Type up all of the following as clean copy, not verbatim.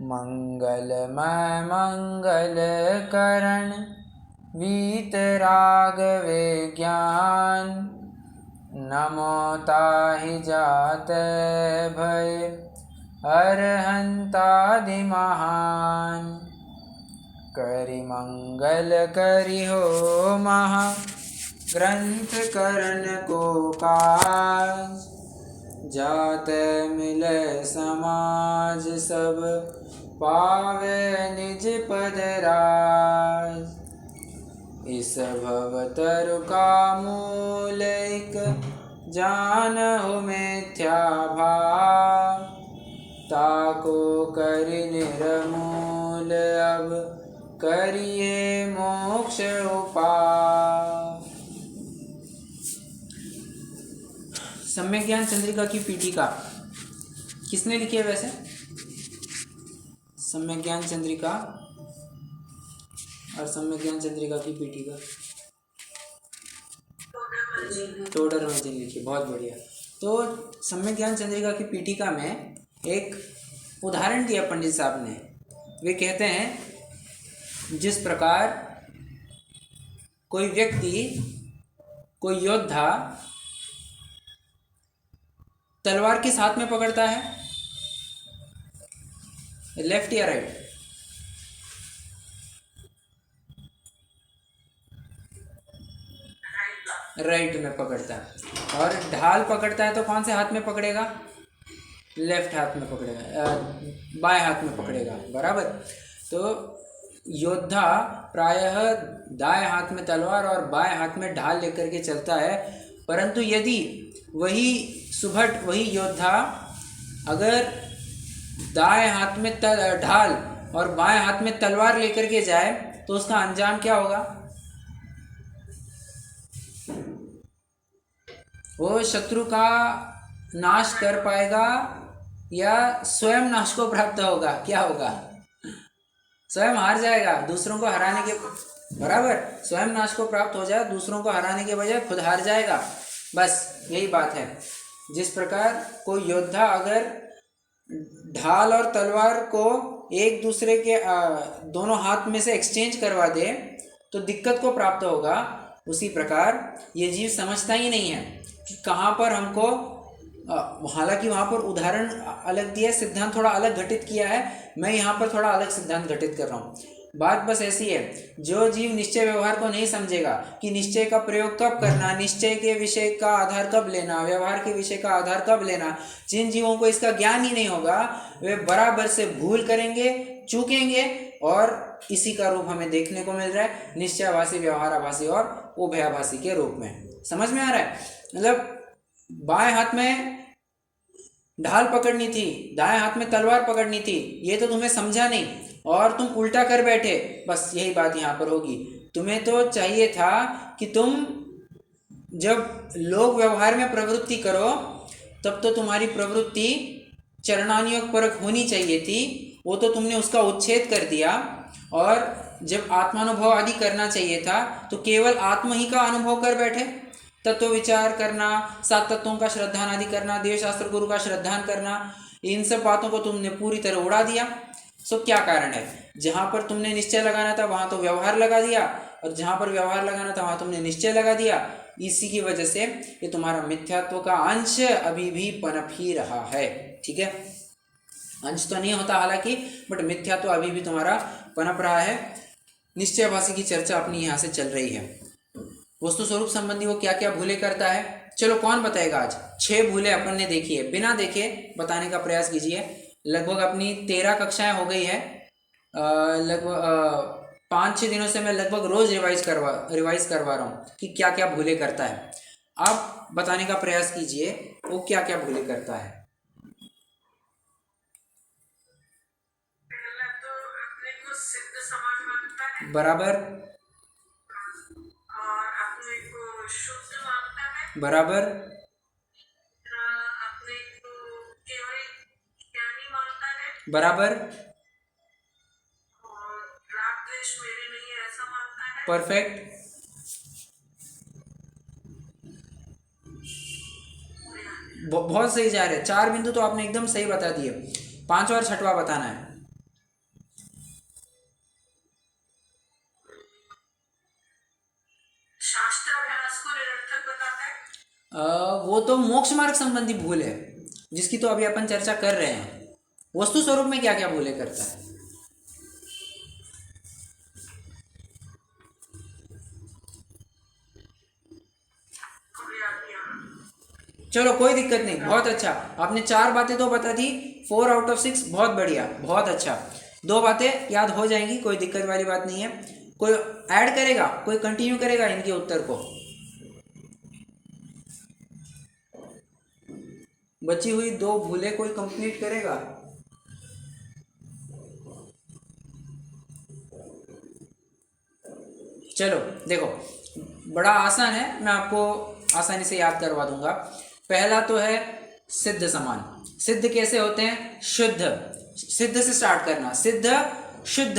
मंगलमय मंगल करण वीतरागवे ज्ञान। नमो ताहि जाते भय अरहंतादि महान। करि मंगल करि हो महा ग्रंथ करण को काज। जाते मिले समाज सब पावे निज पद राज। इस भव तरु का मूल एक जानहु मिथ्या भाव। ताको करि निर्मूल अब करिए मोक्ष उपाय। सम्यक ज्ञान चंद्रिका की पीठिका किसने लिखी है वैसे? सम्यक ज्ञान चंद्रिका और सम्यक ज्ञान चंद्रिका की पीठिका टोडर में जिन लिखी। बहुत बढ़िया। तो सम्यक ज्ञान चंद्रिका की पीठिका में एक उदाहरण दिया पंडित साहब ने। वे कहते हैं जिस प्रकार कोई व्यक्ति, कोई योद्धा तलवार किस हाथ में पकड़ता है, लेफ्ट या राइट? राइट में पकड़ता है। और ढाल पकड़ता है तो कौन से हाथ में पकड़ेगा? लेफ्ट हाथ में पकड़ेगा, बाएं हाथ में पकड़ेगा। बराबर। तो योद्धा प्रायः दाएं हाथ में तलवार और बाएं हाथ में ढाल लेकर के चलता है। परंतु यदि वही सुभट, वही योद्धा अगर दाएं हाथ में ढाल और बाएं हाथ में तलवार लेकर के जाए तो उसका अंजाम क्या होगा? वो शत्रु का नाश कर पाएगा या स्वयं नाश को प्राप्त होगा? क्या होगा? स्वयं हार जाएगा दूसरों को हराने के। बराबर। स्वयं नाश को प्राप्त हो जाए, दूसरों को हराने के बजाय खुद हार जाएगा। बस यही बात है। जिस प्रकार कोई योद्धा अगर ढाल और तलवार को एक दूसरे के दोनों हाथ में से एक्सचेंज करवा दे तो दिक्कत को प्राप्त होगा, उसी प्रकार ये जीव समझता ही नहीं है कि कहाँ पर हमको, हालांकि वहाँ पर उदाहरण अलग दिया है, सिद्धांत थोड़ा अलग घटित किया है, मैं यहाँ पर थोड़ा अलग सिद्धांत घटित कर रहा हूँ। बात बस ऐसी है, जो जीव निश्चय व्यवहार को नहीं समझेगा कि निश्चय का प्रयोग कब करना, निश्चय के विषय का आधार कब लेना, व्यवहार के विषय का आधार कब लेना, जिन जीवों को इसका ज्ञान ही नहीं होगा वे बराबर से भूल करेंगे, चूकेंगे। और इसी का रूप हमें देखने को मिल रहा है, निश्चयाभासी, व्यवहाराभासी और उभयाभासी के रूप में। समझ में आ रहा है? मतलब बाएं हाथ में ढाल पकड़नी थी, दाएं हाथ में तलवार पकड़नी थी, ये तो तुम्हें समझा नहीं और तुम उल्टा कर बैठे। बस यही बात यहाँ पर होगी। तुम्हें तो चाहिए था कि तुम जब लोक व्यवहार में प्रवृत्ति करो तब तो तुम्हारी प्रवृत्ति चरणानुयोग परक होनी चाहिए थी, वो तो तुमने उसका उच्छेद कर दिया। और जब आत्मानुभव आदि करना चाहिए था तो केवल आत्मा ही का अनुभव कर बैठे। तत्व विचार करना, सात तत्वों का श्रद्धान आदि करना, देव शास्त्र गुरु का श्रद्धान करना, इन सब बातों को तुमने पूरी तरह उड़ा दिया। सो क्या कारण है? जहाँ पर तुमने निश्चय लगाना था वहाँ तो व्यवहार लगा दिया, और जहाँ पर व्यवहार लगाना था वहाँ तुमने निश्चय लगा दिया। इसी की वजह से ये तुम्हारा मिथ्यात्व का अंश अभी भी पनप ही रहा है। ठीक है, अंश तो नहीं होता हालांकि, बट मिथ्यात्व अभी भी तुम्हारा पनप रहा है। निश्चयभासी की चर्चा अपनी यहाँ से चल रही है। वस्तु स्वरूप संबंधी वो क्या क्या भूले करता है, चलो कौन बताएगा आज? 6 भूले अपन ने देखी है, बिना देखे बताने का प्रयास कीजिए। लगभग अपनी 13 कक्षाएं हो गई है। लगभग 5-6 दिनों से मैं लगभग रोज रिवाइज करवा रहा हूँ कि क्या क्या भूले करता है। आप बताने का प्रयास कीजिए वो क्या क्या भूले करता है। बराबर, बराबर, बराबर, परफेक्ट, बहुत सही जा रहे हैं। 4 बिंदु तो आपने एकदम सही बता दिए। 5वां और 6वां बताना है। वो तो मोक्ष मार्ग संबंधी भूल है, जिसकी तो अभी अपन चर्चा कर रहे हैं। वस्तु स्वरूप में क्या क्या भूले करता है? चलो कोई दिक्कत नहीं, बहुत अच्छा। आपने 4 बातें तो बता दी, 4 आउट ऑफ 6, बहुत बढ़िया, बहुत अच्छा। 2 बातें याद हो जाएंगी, कोई दिक्कत वाली बात नहीं है। कोई ऐड करेगा, कोई कंटिन्यू करेगा इनके उत्तर को? बची हुई 2 भूले कोई कंप्लीट करेगा? चलो देखो, बड़ा आसान है, मैं आपको आसानी से याद करवा दूंगा। पहला तो है सिद्ध समान। सिद्ध कैसे होते हैं? शुद्ध, सिद्ध से स्टार्ट करना, सिद्ध शुद्ध,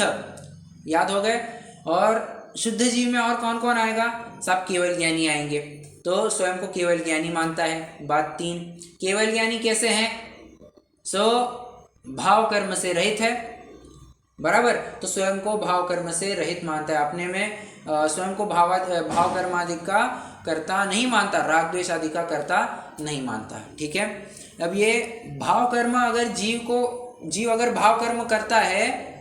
याद हो गए। और शुद्ध जीव में और कौन कौन आएगा? सब केवल ज्ञानी आएंगे, तो स्वयं को केवल ज्ञानी मानता है। बात 3, केवल ज्ञानी कैसे हैं? सो भाव कर्म से रहित है, बराबर। तो स्वयं को भाव कर्म से रहित मानता है, अपने में स्वयं को भाव कर्म आदि का कर्ता नहीं मानता, राग द्वेष आदि का कर्ता नहीं मानता, ठीक है। अब ये भाव कर्म, अगर जीव अगर भाव कर्म करता है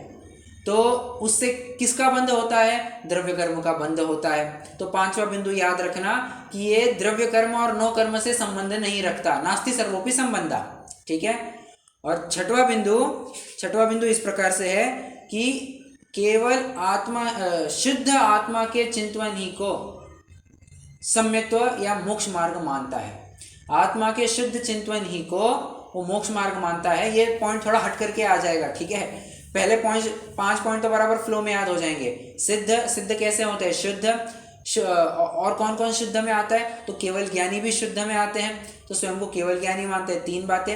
तो उससे किसका बंध होता है? द्रव्य कर्म का बंध होता है। तो 5वां बिंदु याद रखना कि ये द्रव्य कर्म और नो कर्म से संबंध नहीं रखता, नास्ति सर्वोपि संबंधा, ठीक है। और छठवां बिंदु इस प्रकार से है कि केवल आत्मा, शुद्ध आत्मा के चिंतन ही को सम्यक्त्व या मोक्ष मार्ग मानता है। आत्मा के शुद्ध चिंतन ही को वो मोक्ष मार्ग मानता है। ये पॉइंट थोड़ा हट करके आ जाएगा, ठीक है। पहले 5 पॉइंट तो बराबर फ्लो में याद हो जाएंगे। सिद्ध कैसे होते हैं? शुद्ध। और कौन कौन शुद्ध में आता है? तो केवल ज्ञानी भी शुद्ध में आते हैं, तो स्वयं को केवल ज्ञानी मानते हैं। 3 बातें।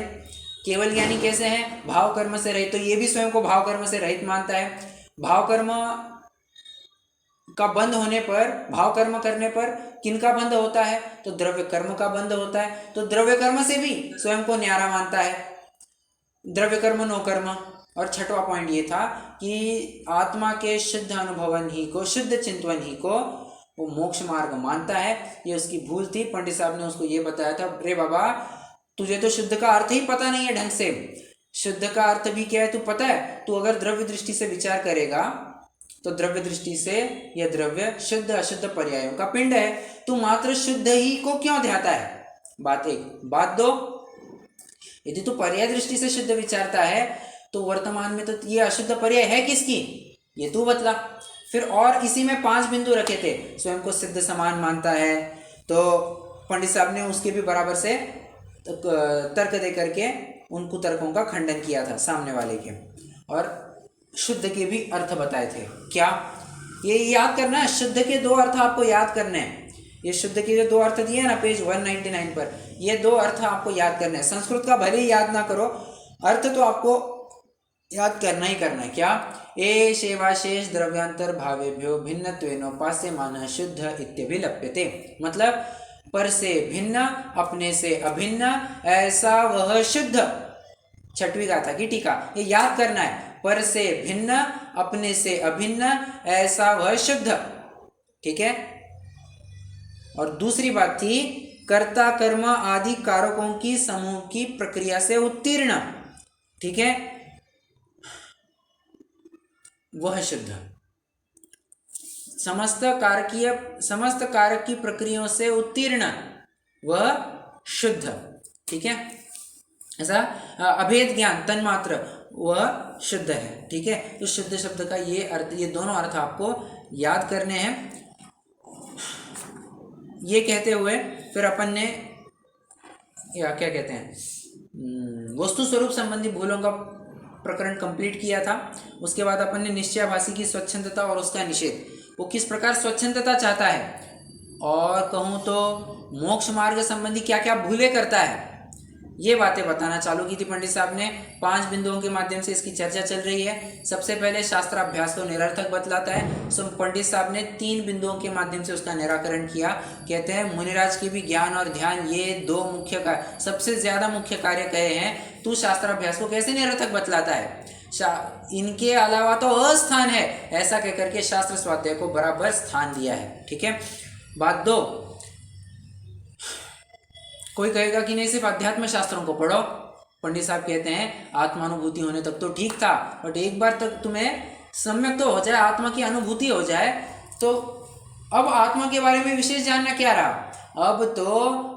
केवल ज्ञानी कैसे हैं? भाव कर्म से रहित, तो ये भी स्वयं को भाव कर्म से रहित मानता है। भाव कर्म का बंध होने पर, भाव कर्म करने पर किनका बंध होता है? तो द्रव्य कर्म का बंध होता है, तो द्रव्य कर्म से भी स्वयं को न्यारा मानता है, द्रव्य कर्म नो कर्म। और छठवां पॉइंट ये था कि आत्मा के शुद्ध अनुभवन ही को, शुद्ध चिंतन ही को वो मोक्ष मार्ग मानता है। ये उसकी भूल थी, पंडित साहब ने उसको ये बताया था, अरे बाबा तुझे तो शुद्ध का अर्थ ही पता नहीं है ढंग से। शुद्ध का अर्थ भी क्या है तू पता है? तू अगर द्रव्य दृष्टि से विचार करेगा तो द्रव्य दृष्टि से यह द्रव्य शुद्ध अशुद्ध पर्यायों का पिंड है, तू मात्र शुद्ध ही को क्यों ध्याता है? बात 1। बात 2, यदि तू पर्याय दृष्टि से शुद्ध विचारता है तो वर्तमान में तो ये अशुद्ध पर्याय है किसकी? ये तू बतला। फिर और इसी में 5 बिंदु रखे थे। स्वयं को सिद्ध समान मानता है, तो पंडित साहब ने उसके भी बराबर से तर्क दे करके उन कुतर्कों का खंडन किया था सामने वाले के, और शुद्ध के भी अर्थ बताए थे। क्या ये याद करना है? शुद्ध के 2 अर्थ आपको याद करने हैं। ये शुद्ध के जो 2 अर्थ दिए हैं ना पेज 199 पर, ये 2 अर्थ आपको याद करने हैं। संस्कृत का भले ही याद ना करो, अर्थ तो आपको याद करना ही करना है। क्या? ए शेवाशेष द्रव्यांतर भावेभ्यो भिन्नत्वेनोपास्यमानः शुद्ध इत्यभिलप्यते, मतलब पर से भिन्न, अपने से अभिन्न, ऐसा वह शुद्ध। 6वीं गाथा की टीका, ये याद करना है। पर से भिन्न, अपने से अभिन्न, ऐसा वह शुद्ध, ठीक है। और दूसरी बात थी कर्ता कर्म आदि कारकों की समूह की प्रक्रिया से उत्तीर्ण, ठीक है, वह शुद्ध। समस्त कारक की प्रक्रियाओं से उत्तीर्ण वह शुद्ध, ठीक है। ऐसा अभेद ज्ञान तन्मात्र वह शुद्ध है, ठीक है। तो शुद्ध शब्द का ये अर्थ, ये दोनों अर्थ आपको याद करने हैं। ये कहते हुए फिर अपन ने या क्या कहते हैं वस्तु स्वरूप संबंधी भूलों का प्रकरण कंप्लीट किया था। उसके बाद अपन ने निश्चयाभासी की स्वच्छंदता और उसका निषेध, वो किस प्रकार स्वच्छंदता चाहता है, और कहूँ तो मोक्ष मार्ग संबंधी क्या क्या भूले करता है, ये बातें बताना चालू की थी पंडित साहब ने। 5 बिंदुओं के माध्यम से इसकी चर्चा चल रही है। सबसे पहले शास्त्राभ्यास को निरर्थक बतलाता है, सो पंडित साहब ने 3 बिंदुओं के माध्यम से उसका निराकरण किया। कहते हैं मुनिराज की भी ज्ञान और ध्यान, ये 2 मुख्य कार्य, सबसे ज्यादा मुख्य कार्य कहे हैं, तू शास्त्राभ्यास को कैसे निरर्थक बतलाता है, इनके अलावा तो अस्थान है, ऐसा कहकर के शास्त्र स्वाध्याय को बराबर स्थान दिया है, ठीक है। बात 2, कोई कहेगा कि नहीं सिर्फ अध्यात्म शास्त्रों को पढ़ो। पंडित साहब कहते हैं आत्मानुभूति होने तक तो ठीक था, बट एक बार तक तुम्हें सम्यक तो हो जाए, आत्मा की अनुभूति हो जाए, तो अब आत्मा के बारे में विशेष जानना क्या रहा। अब तो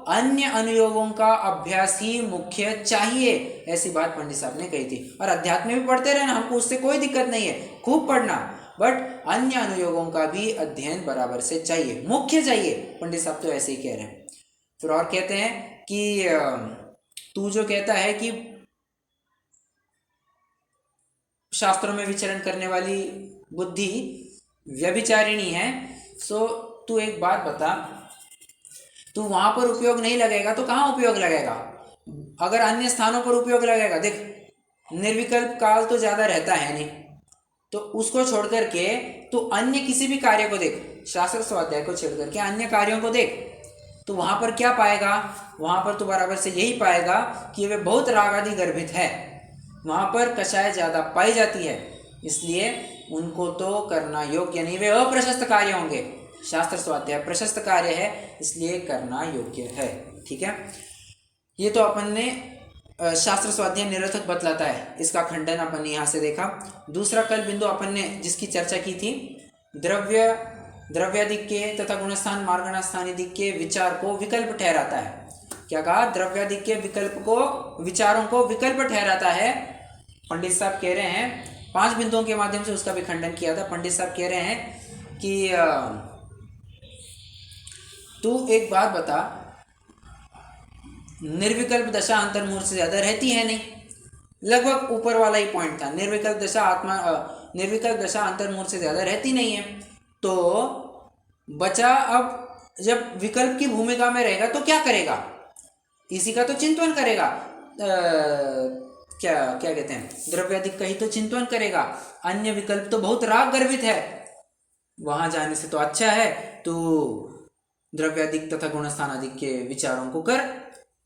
अन्य अनुयोगों का अभ्यास ही मुख्य चाहिए, ऐसी बात पंडित साहब ने कही थी। और अध्यात्म में भी पढ़ते रहना, हमको उससे कोई दिक्कत नहीं है, खूब पढ़ना, बट अन्य अनुयोगों का भी अध्ययन बराबर से चाहिए, मुख्य चाहिए। पंडित साहब तो ऐसे ही कह रहे हैं। फिर और कहते हैं कि तू जो कहता है कि शास्त्रों में विचरण करने वाली बुद्धि व्यभिचारिणी है, सो तू एक बात बता, तू वहां पर उपयोग नहीं लगेगा तो कहाँ उपयोग लगेगा? अगर अन्य स्थानों पर उपयोग लगेगा, देख निर्विकल्प काल तो ज्यादा रहता है नहीं, तो उसको छोड़ करके तू अन्य किसी भी कार्य को देख, शास्त्र स्वाध्याय को छोड़ करके अन्य कार्यों को देख, तो वहां पर क्या पाएगा? वहां पर तो बराबर से यही पाएगा कि वे बहुत राग आदि गर्भित है, वहां पर कषाय ज्यादा पाई जाती है, इसलिए उनको तो करना योग्य नहीं, वे अप्रशस्त कार्य होंगे। शास्त्र स्वाध्याय प्रशस्त कार्य है, इसलिए करना योग्य है। ठीक है, ये तो अपन ने शास्त्र स्वाध्याय निरर्थक बतलाता है, इसका खंडन अपन ने यहाँ से देखा। दूसरा कल बिंदु अपन ने जिसकी चर्चा की थी, द्रव्याधिक्य तथा गुणस्थान मार्गणास्थानिधिक्य विचार को विकल्प ठहराता है। क्या कहा? द्रव्याधिक्य विकल्प को, विचारों को विकल्प ठहराता है। पंडित साहब कह रहे हैं, 5 बिंदुओं के माध्यम से उसका भी खंडन किया था। पंडित साहब कह रहे हैं कि तू एक बात बता, निर्विकल्प दशा अंतर्मुहूर्त से ज्यादा रहती है नहीं, लगभग ऊपर वाला ही पॉइंट था, निर्विकल्प दशा अंतर्मुहूर्त से ज्यादा रहती नहीं है। तो बचा अब जब विकल्प की भूमिका में रहेगा तो क्या करेगा? इसी का तो चिंतन करेगा। क्या कहते हैं, द्रव्याधिक का ही तो चिंतन करेगा। अन्य विकल्प तो बहुत राग गर्भित है, वहां जाने से तो अच्छा है तो द्रव्याधिक तथा गुणस्थान अधिक के विचारों को कर।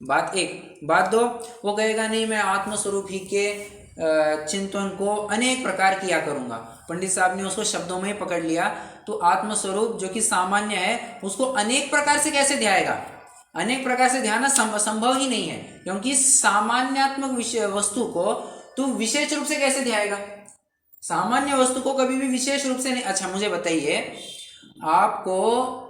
बात 1। बात 2, वो कहेगा नहीं मैं आत्मस्वरूप ही के चिंतन को अनेक प्रकार किया करूंगा। पंडित साहब ने उसको शब्दों में ही पकड़ लिया, तो आत्मस्वरूप जो कि सामान्य है उसको अनेक प्रकार से कैसे ध्याएगा? अनेक प्रकार से ध्याना संभव ही नहीं है, क्योंकि सामान्यात्मक वस्तु को तू विशेष रूप से कैसे ध्याएगा? सामान्य वस्तु को कभी भी विशेष रूप से नहीं। अच्छा मुझे बताइए, आपको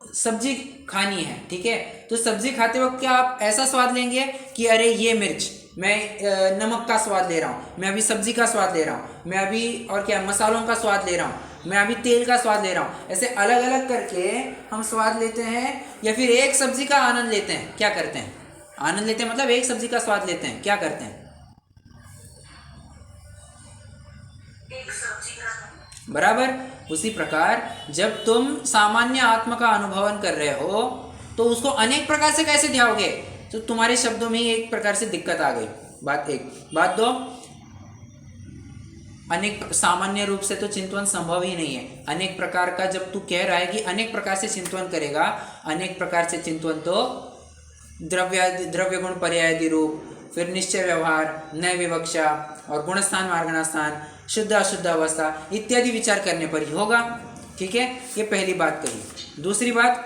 सब्जी खानी है, ठीक है, तो सब्जी खाते वक्त क्या आप ऐसा स्वाद लेंगे कि अरे ये मिर्च, मैं नमक का स्वाद ले रहा हूँ, मैं अभी सब्जी का स्वाद ले रहा हूँ, मैं अभी और क्या मसालों का स्वाद ले रहा हूँ, मैं अभी तेल का स्वाद ले रहा हूँ, ऐसे अलग अलग करके हम स्वाद लेते हैं? या फिर एक सब्जी का आनंद लेते हैं? क्या करते हैं? आनंद लेते हैं मतलब एक सब्जी का स्वाद लेते हैं, क्या करते हैं? एक सब्जी का। बराबर उसी प्रकार जब तुम सामान्य आत्मा का अनुभवन कर रहे हो तो उसको अनेक प्रकार से कैसे ध्याओगे? तो तुम्हारे शब्दों में ही एक प्रकार से दिक्कत आ गई। बात 1। बात 2, अनेक सामान्य रूप से तो चिंतन संभव ही नहीं है। अनेक प्रकार का जब तू कह रहा है कि अनेक प्रकार से चिंतन करेगा, अनेक प्रकार से चिंतन तो द्रव्य गुण पर्यायदि रूप, फिर निश्चय व्यवहार, नय विवक्षा और गुणस्थान मार्गणास्थान, शुद्ध अशुद्ध अवस्था इत्यादि विचार करने पर ही होगा। ठीक है, ये पहली बात कही। दूसरी बात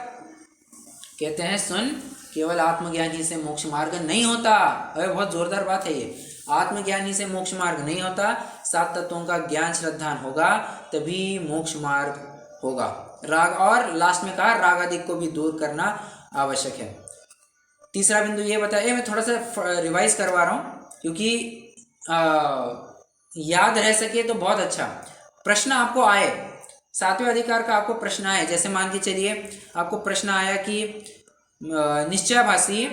कहते हैं, सुन, केवल आत्मज्ञान ही से मोक्ष मार्ग नहीं होता। अरे बहुत जोरदार बात है ये, आत्मज्ञान ही से मोक्ष मार्ग नहीं होता, 7 तत्वों का ज्ञान श्रद्धान होगा तभी मोक्ष मार्ग होगा। राग, और लास्ट में कहा राग आदि को भी दूर करना आवश्यक है। तीसरा बिंदु ये बताया, मैं थोड़ा सा रिवाइज करवा रहा हूँ क्योंकि याद रह सके तो बहुत अच्छा। प्रश्न आपको आए, 7वें अधिकार का आपको प्रश्न आए, जैसे मान के चलिए आपको प्रश्न आया कि निश्चयाभासी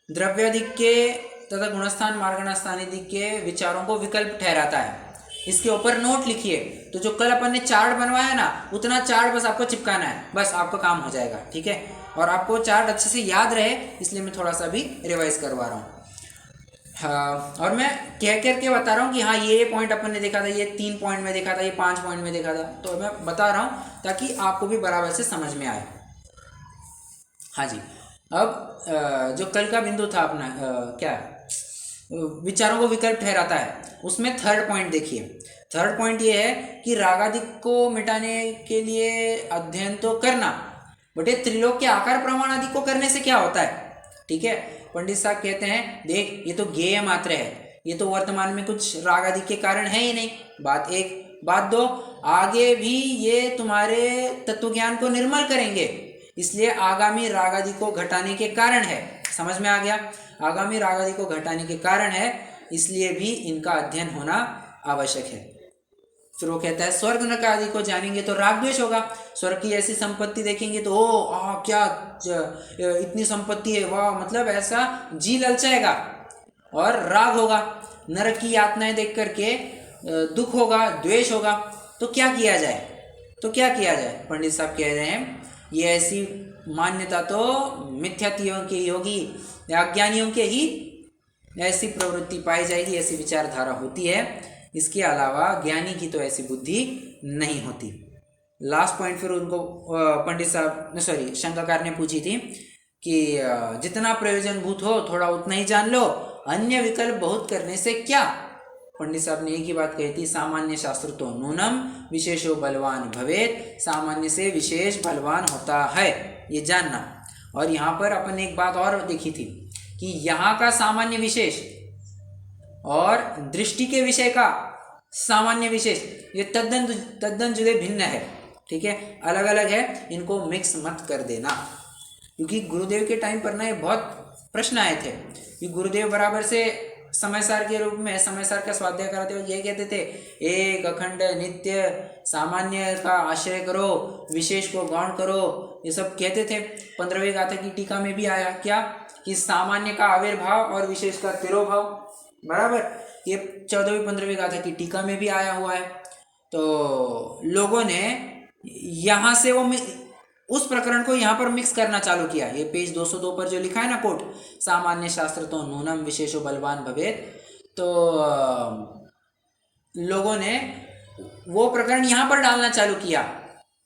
द्रव्याधिक्य तथा गुणस्थान मार्गणास्थानिधि के विचारों को विकल्प ठहराता है, इसके ऊपर नोट लिखिए। तो जो कल अपन ने चार्ट बनवाया ना, उतना चार्ट बस आपको चिपकाना है, बस आपका काम हो जाएगा। ठीक है, और आपको चार्ट अच्छे से याद रहे इसलिए मैं थोड़ा सा भी रिवाइज करवा रहा हूँ। हाँ, और मैं कह करके बता रहा हूँ कि हाँ ये पॉइंट अपन ने देखा था, ये 3 पॉइंट में देखा था, ये 5 पॉइंट में देखा था, तो मैं बता रहा हूँ ताकि आपको भी बराबर से समझ में आए। हाँ जी, अब जो कल का बिंदु था अपना क्या विचारों को विकल्प ठहराता है, उसमें 3rd पॉइंट देखिए। 3rd पॉइंट ये है कि रागादिक को मिटाने के लिए अध्ययन तो करना, बट ये त्रिलोक के आकार प्रमाण आदि को करने से क्या होता है? ठीक है, पंडित साहब कहते हैं देख ये तो ज्ञेय मात्र है, ये तो वर्तमान में कुछ राग आदि के कारण है ही नहीं, बात एक। बात दो, आगे भी ये तुम्हारे तत्व ज्ञान को निर्मल करेंगे, इसलिए आगामी राग आदि को घटाने के कारण है। समझ में आ गया? आगामी राग आदि को घटाने के कारण है, इसलिए भी इनका अध्ययन होना आवश्यक है। फिर वो कहता है स्वर्ग नरक आदि को जानेंगे तो राग द्वेष होगा। स्वर्ग की ऐसी संपत्ति देखेंगे तो क्या इतनी संपत्ति है, वाह, मतलब ऐसा जी ललचाएगा और राग होगा। नरक की यातनाएं देख करके दुख होगा, द्वेष होगा। तो क्या किया जाए? पंडित साहब कह रहे हैं ये ऐसी मान्यता तो मिथ्यात्वियों के योगी या अज्ञानियों के ही ऐसी प्रवृत्ति पाई जाएगी, ऐसी विचारधारा होती है। इसके अलावा ज्ञानी की तो ऐसी बुद्धि नहीं होती। लास्ट पॉइंट फिर उनको पंडित साहब शंकाकार ने पूछी थी कि जितना प्रयोजनभूत हो थोड़ा उतना ही जान लो, अन्य विकल्प बहुत करने से क्या। पंडित साहब ने एक ही बात कही थी, सामान्य शास्त्र तो नूनम विशेषो बलवान भवेत, सामान्य से विशेष बलवान होता है, ये जानना। और यहाँ पर अपन एक बात और देखी थी कि यहाँ का सामान्य विशेष और दृष्टि के विषय का सामान्य विशेष ये तद्दन जुदे भिन्न है। ठीक है, अलग अलग है, इनको मिक्स मत कर देना। क्योंकि गुरुदेव के टाइम पर ना ये बहुत प्रश्न आए थे कि गुरुदेव बराबर से समयसार के रूप में समयसार का स्वाध्याय कराते हुए ये कहते थे, एक अखंड नित्य सामान्य का आश्रय करो, विशेष को गौण करो, ये सब कहते थे। 15वीं गाथा की टीका में भी आया क्या कि सामान्य का आविर्भाव और विशेष का तिरोभाव, बराबर। ये 14वीं 15वीं गाथा की टीका में भी आया हुआ है। तो लोगों ने यहाँ से वो उस प्रकरण को यहाँ पर मिक्स करना चालू किया। ये पेज 202 पर जो लिखा है ना कोट, सामान्य शास्त्र तो नूनम विशेषो बलवान भवेत, तो लोगों ने वो प्रकरण यहाँ पर डालना चालू किया।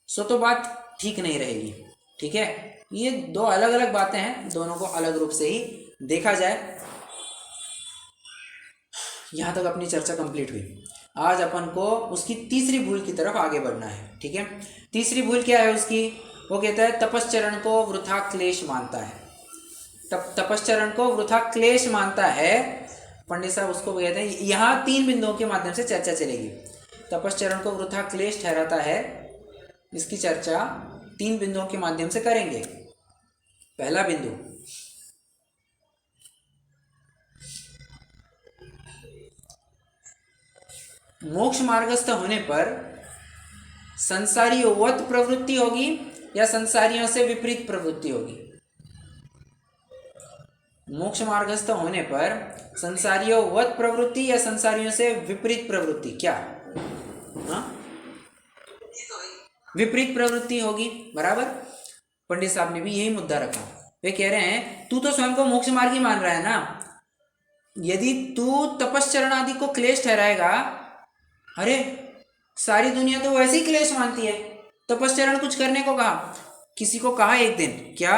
सो तो बात ठीक नहीं रहेगी। ठीक है, ये दो अलग अलग बातें हैं, दोनों को अलग रूप से ही देखा जाए। यहाँ तक अपनी चर्चा कंप्लीट हुई। आज अपन को उसकी तीसरी भूल की तरफ आगे बढ़ना है। ठीक है, तीसरी भूल क्या है उसकी? वो कहता है तपश्चरण को वृथा क्लेश मानता है। तपश्चरण को वृथा क्लेश मानता है। पंडित साहब उसको कहते हैं, यहाँ 3 बिंदुओं के माध्यम से चर्चा चलेगी। तपश्चरण को वृथा क्लेश ठहराता है, इसकी चर्चा 3 बिंदुओं के माध्यम से करेंगे। पहला बिंदु, मोक्ष मार्गस्थ होने पर संसारियोवत प्रवृत्ति होगी या संसारियों से विपरीत प्रवृत्ति होगी? मोक्ष मार्गस्थ होने पर संसारियोवत प्रवृत्ति या संसारियों से विपरीत प्रवृत्ति, क्या? हाँ, विपरीत प्रवृत्ति होगी, बराबर। पंडित साहब ने भी यही मुद्दा रखा। वे कह रहे हैं तू तो स्वयं को मोक्ष मार्गी मान रहा है ना, यदि तू तपश्चरण आदि को क्लेश ठहराएगा, अरे सारी दुनिया तो वैसे ही क्लेश मानती है। तपश्चरण कुछ करने को कहा, किसी को कहा एक दिन, क्या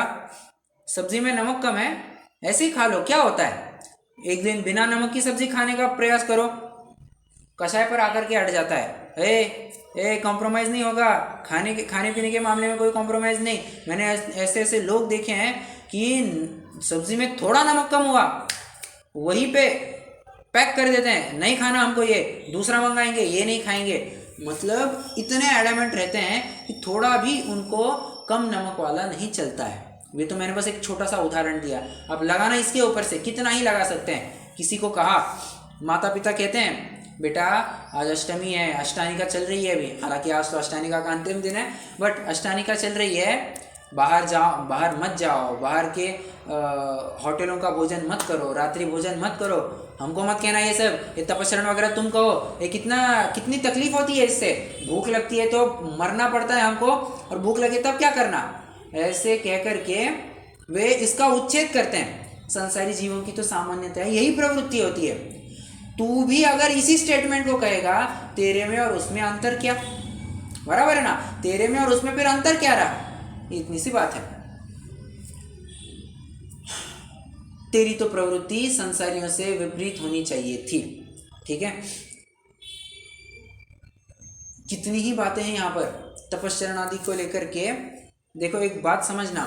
सब्जी में नमक कम है, ऐसे ही खा लो, क्या होता है? एक दिन बिना नमक की सब्जी खाने का प्रयास करो, कषाय पर आकर के हट जाता है। कॉम्प्रोमाइज़ नहीं होगा, खाने पीने के मामले में कोई कॉम्प्रोमाइज़ नहीं। मैंने ऐसे ऐसे लोग देखे हैं कि सब्जी में थोड़ा नमक कम हुआ, वहीं पे पैक कर देते हैं, नहीं खाना हमको, ये दूसरा मंगाएंगे, ये नहीं खाएंगे। मतलब इतने एडमेंट रहते हैं कि थोड़ा भी उनको कम नमक वाला नहीं चलता है। वे तो मैंने बस एक छोटा सा उदाहरण दिया, अब लगाना इसके ऊपर से कितना ही लगा सकते हैं। किसी को कहा, माता पिता कहते हैं बेटा आज अष्टमी है, अष्टानिका चल रही है अभी, हालांकि आज तो अष्टानिका का अंतिम दिन है, बट अष्टानिका चल रही है, बाहर मत जाओ, बाहर के होटलों का भोजन मत करो, रात्रि भोजन मत करो, हमको मत कहना ये सब, ये तपश्चरण वगैरह तुम कहो, ये कितनी तकलीफ होती है इससे, भूख लगती है तो मरना पड़ता है हमको, और भूख लगे तब क्या करना, ऐसे कह करके वे इसका उच्छेद करते हैं। संसारी जीवों की तो सामान्यतः यही प्रवृत्ति होती है। तू भी अगर इसी स्टेटमेंट को कहेगा, तेरे में और उसमें अंतर क्या, बराबर है ना, तेरे में और उसमें फिर अंतर क्या रहा, इतनी सी बात है। तेरी तो प्रवृत्ति संसारियों से विपरीत होनी चाहिए थी। ठीक है, कितनी ही बातें हैं यहाँ पर तपश्चरण आदि को लेकर के देखो एक बात समझना,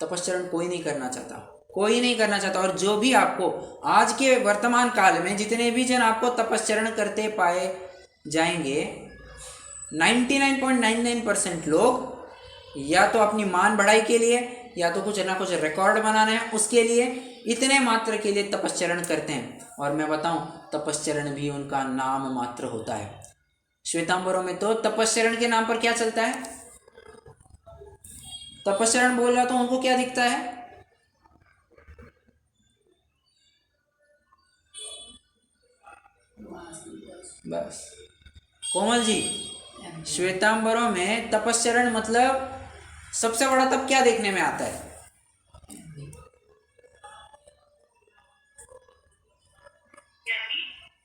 तपश्चरण कोई नहीं करना चाहता, कोई नहीं करना चाहता। और जो भी आपको आज के वर्तमान काल में जितने भी जन आपको तपश्चरण करते पाए जाएंगे, 99.99% लोग या तो अपनी मान बढ़ाई के लिए या तो कुछ ना कुछ रिकॉर्ड बनाना है उसके लिए, इतने मात्र के लिए तपश्चरण करते हैं। और मैं बताऊं, तपश्चरण भी उनका नाम मात्र होता है। श्वेतांबरों में तो तपश्चरण के नाम पर क्या चलता है? तपश्चरण बोल रहा तो उनको क्या दिखता है? बस कोमल जी, श्वेतांबरों में तपश्चरण मतलब सबसे बड़ा तप क्या देखने में आता है?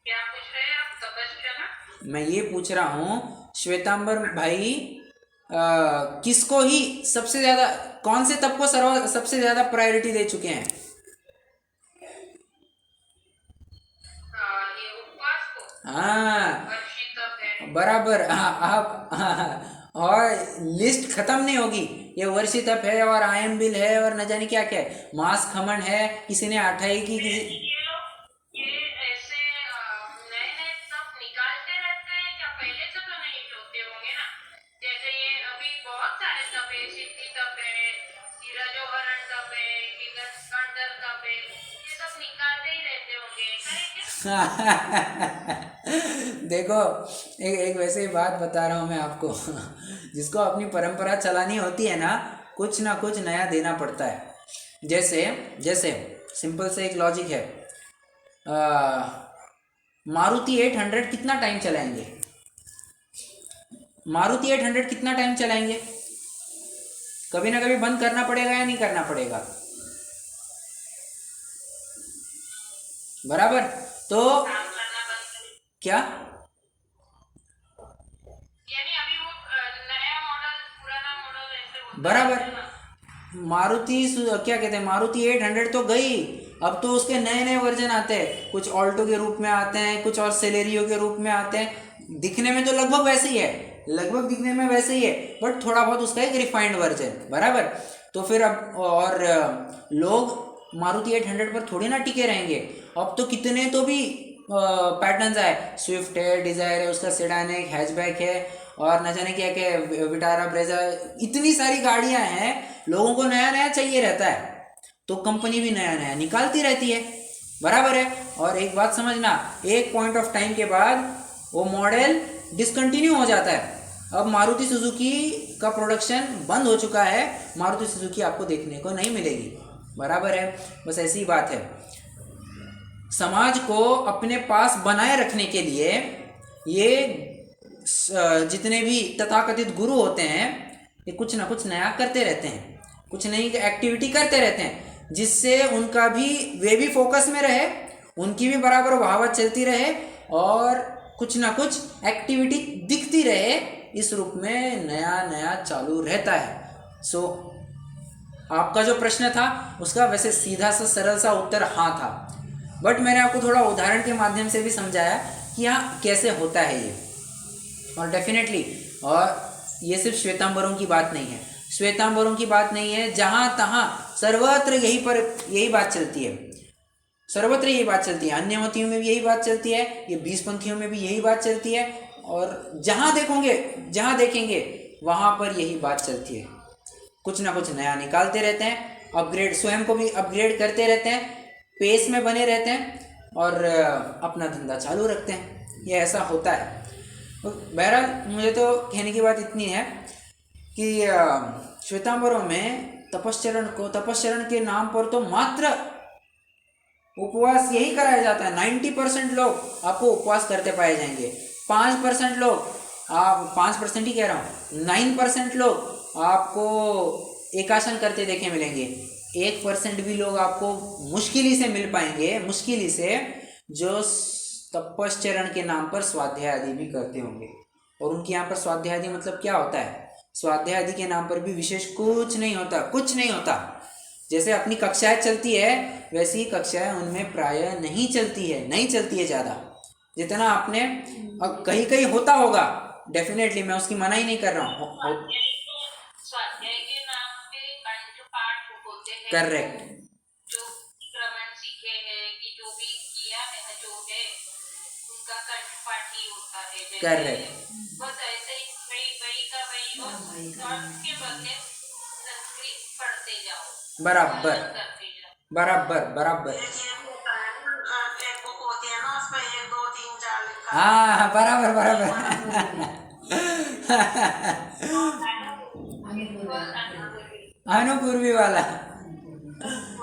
क्या पूछ रहे हैं आप? तपश्चरण? मैं ये पूछ रहा हूँ श्वेतांबर भाई, किसको ही सबसे ज्यादा, कौन से तप को सबसे ज्यादा प्रायोरिटी दे चुके हैं? ये उपवास को हाँ वर्षी तप है। बराबर। हाँ, आप हाँ, और लिस्ट खत्म नहीं होगी। ये वर्षी तप है और आयम बिल है और न जाने क्या क्या है, मांस खमन है, किसी ने आठाई की, किसी ये लोग ये ऐसे नए नए तप निकालते रहते हैं या पहले से तो नहीं होते होंगे ना? जैसे ये अभी बहुत सारे तप है, सिद्धि तप है, धीरजोहरण तप है, विगत तप है, ये सब निकालते ही रहते होंगे, ऐसा है क्या? देखो एक एक वैसे ही बात बता रहा हूँ मैं आपको। जिसको अपनी परंपरा चलानी होती है ना कुछ नया देना पड़ता है। जैसे जैसे सिंपल से एक लॉजिक है, मारुति 800 कितना टाइम चलाएंगे? मारुति 800 कितना टाइम चलाएंगे? कभी ना कभी बंद करना पड़ेगा या नहीं करना पड़ेगा? बराबर। तो काम करना बंद करें क्या, यानी अभी वो नया मॉडल पुराना मॉडल ऐसे होता बराबर। है ना? क्या कहते हैं, मारुति 800 तो गई, अब तो उसके नए नए वर्जन आते हैं, कुछ ऑल्टो के रूप में आते हैं, कुछ और सेलेरियो के रूप में आते हैं। दिखने में तो लगभग वैसे ही है, लगभग दिखने में वैसे ही है, बट थोड़ा बहुत उसका एक रिफाइंड वर्जन, बराबर। तो फिर अब और लोग मारुति 800 पर थोड़ी ना टिके रहेंगे। अब तो कितने तो भी पैटर्न्स आए, स्विफ्ट है, डिजायर है, उसका सेडान है, हैचबैक है, और न जाने क्या क्या है, विटारा, ब्रेजा, इतनी सारी गाड़ियां हैं। लोगों को नया नया चाहिए रहता है, तो कंपनी भी नया नया निकालती रहती है, बराबर है। और एक बात समझना, एक पॉइंट ऑफ टाइम के बाद वो मॉडल डिसकंटिन्यू हो जाता है। अब मारुति सुजुकी का प्रोडक्शन बंद हो चुका है, मारुति सुजुकी आपको देखने को नहीं मिलेगी, बराबर है। बस ऐसी ही बात है। समाज को अपने पास बनाए रखने के लिए ये जितने भी तथाकथित गुरु होते हैं, ये कुछ ना कुछ नया करते रहते हैं, कुछ नई एक्टिविटी करते रहते हैं, जिससे उनका भी, वे भी फोकस में रहे, उनकी भी बराबर बहावत चलती रहे, और कुछ ना कुछ एक्टिविटी दिखती रहे, इस रूप में नया नया चालू रहता है। सो आपका जो प्रश्न था उसका वैसे सीधा सा सरल सा उत्तर हाँ था, बट मैंने आपको थोड़ा उदाहरण के माध्यम से भी समझाया कि हाँ कैसे होता है ये। और डेफिनेटली, और ये सिर्फ श्वेतांबरों की बात नहीं है, श्वेतांबरों की बात नहीं है, जहाँ तहाँ सर्वत्र यही बात चलती है, सर्वत्र यही बात चलती है। अन्य मतियों में भी यही बात चलती है, ये 20 पंथियों में भी यही बात चलती है, और जहाँ देखेंगे वहाँ पर यही बात चलती है। कुछ ना कुछ नया निकालते रहते हैं, अपग्रेड, स्वयं को भी अपग्रेड करते रहते हैं, पेस में बने रहते हैं, और अपना धंधा चालू रखते हैं। ये ऐसा होता है। तो बहरहाल मुझे तो कहने की बात इतनी है कि श्वेतांबरों में तपश्चरण के नाम पर तो मात्र उपवास यही कराया जाता है। 90% लोग आपको उपवास करते पाए जाएंगे, 5% लोग, आप 5% ही कह रहा हूँ, 9% लोग आपको एकासन करते देखे मिलेंगे, 1% भी लोग आपको मुश्किल ही से मिल पाएंगे, मुश्किल ही से, जो तपश्चरण के नाम पर स्वाध्याय आदि भी करते होंगे। और उनके यहाँ पर स्वाध्याय आदि मतलब क्या होता है? स्वाध्याय आदि के नाम पर भी विशेष कुछ नहीं होता, कुछ नहीं होता। जैसे अपनी कक्षाएं चलती है वैसी कक्षाएं उनमें प्रायः नहीं चलती है ज़्यादा, जितना आपने कहीं कहीं होता होगा, डेफिनेटली मैं उसकी मना ही नहीं कर रहा हूँ। स्वाध्याय के नाम करेक्ट जो क्रमण सीखे हैं कि जो भी किया है जो है उनका कंठपाठ ही होता है जैसे करेक्ट बस ऐसे ही वही वही का वही और उसके बगैर संस्कृत पढ़ते जाओ बराबर पालन करते जाओ बराबर बराबर ये होता है ना, एक बुक होती है ना उसमें 1 2 3 4 लिखा है। हाँ बराबर बराबर अनुपूर्वी वाला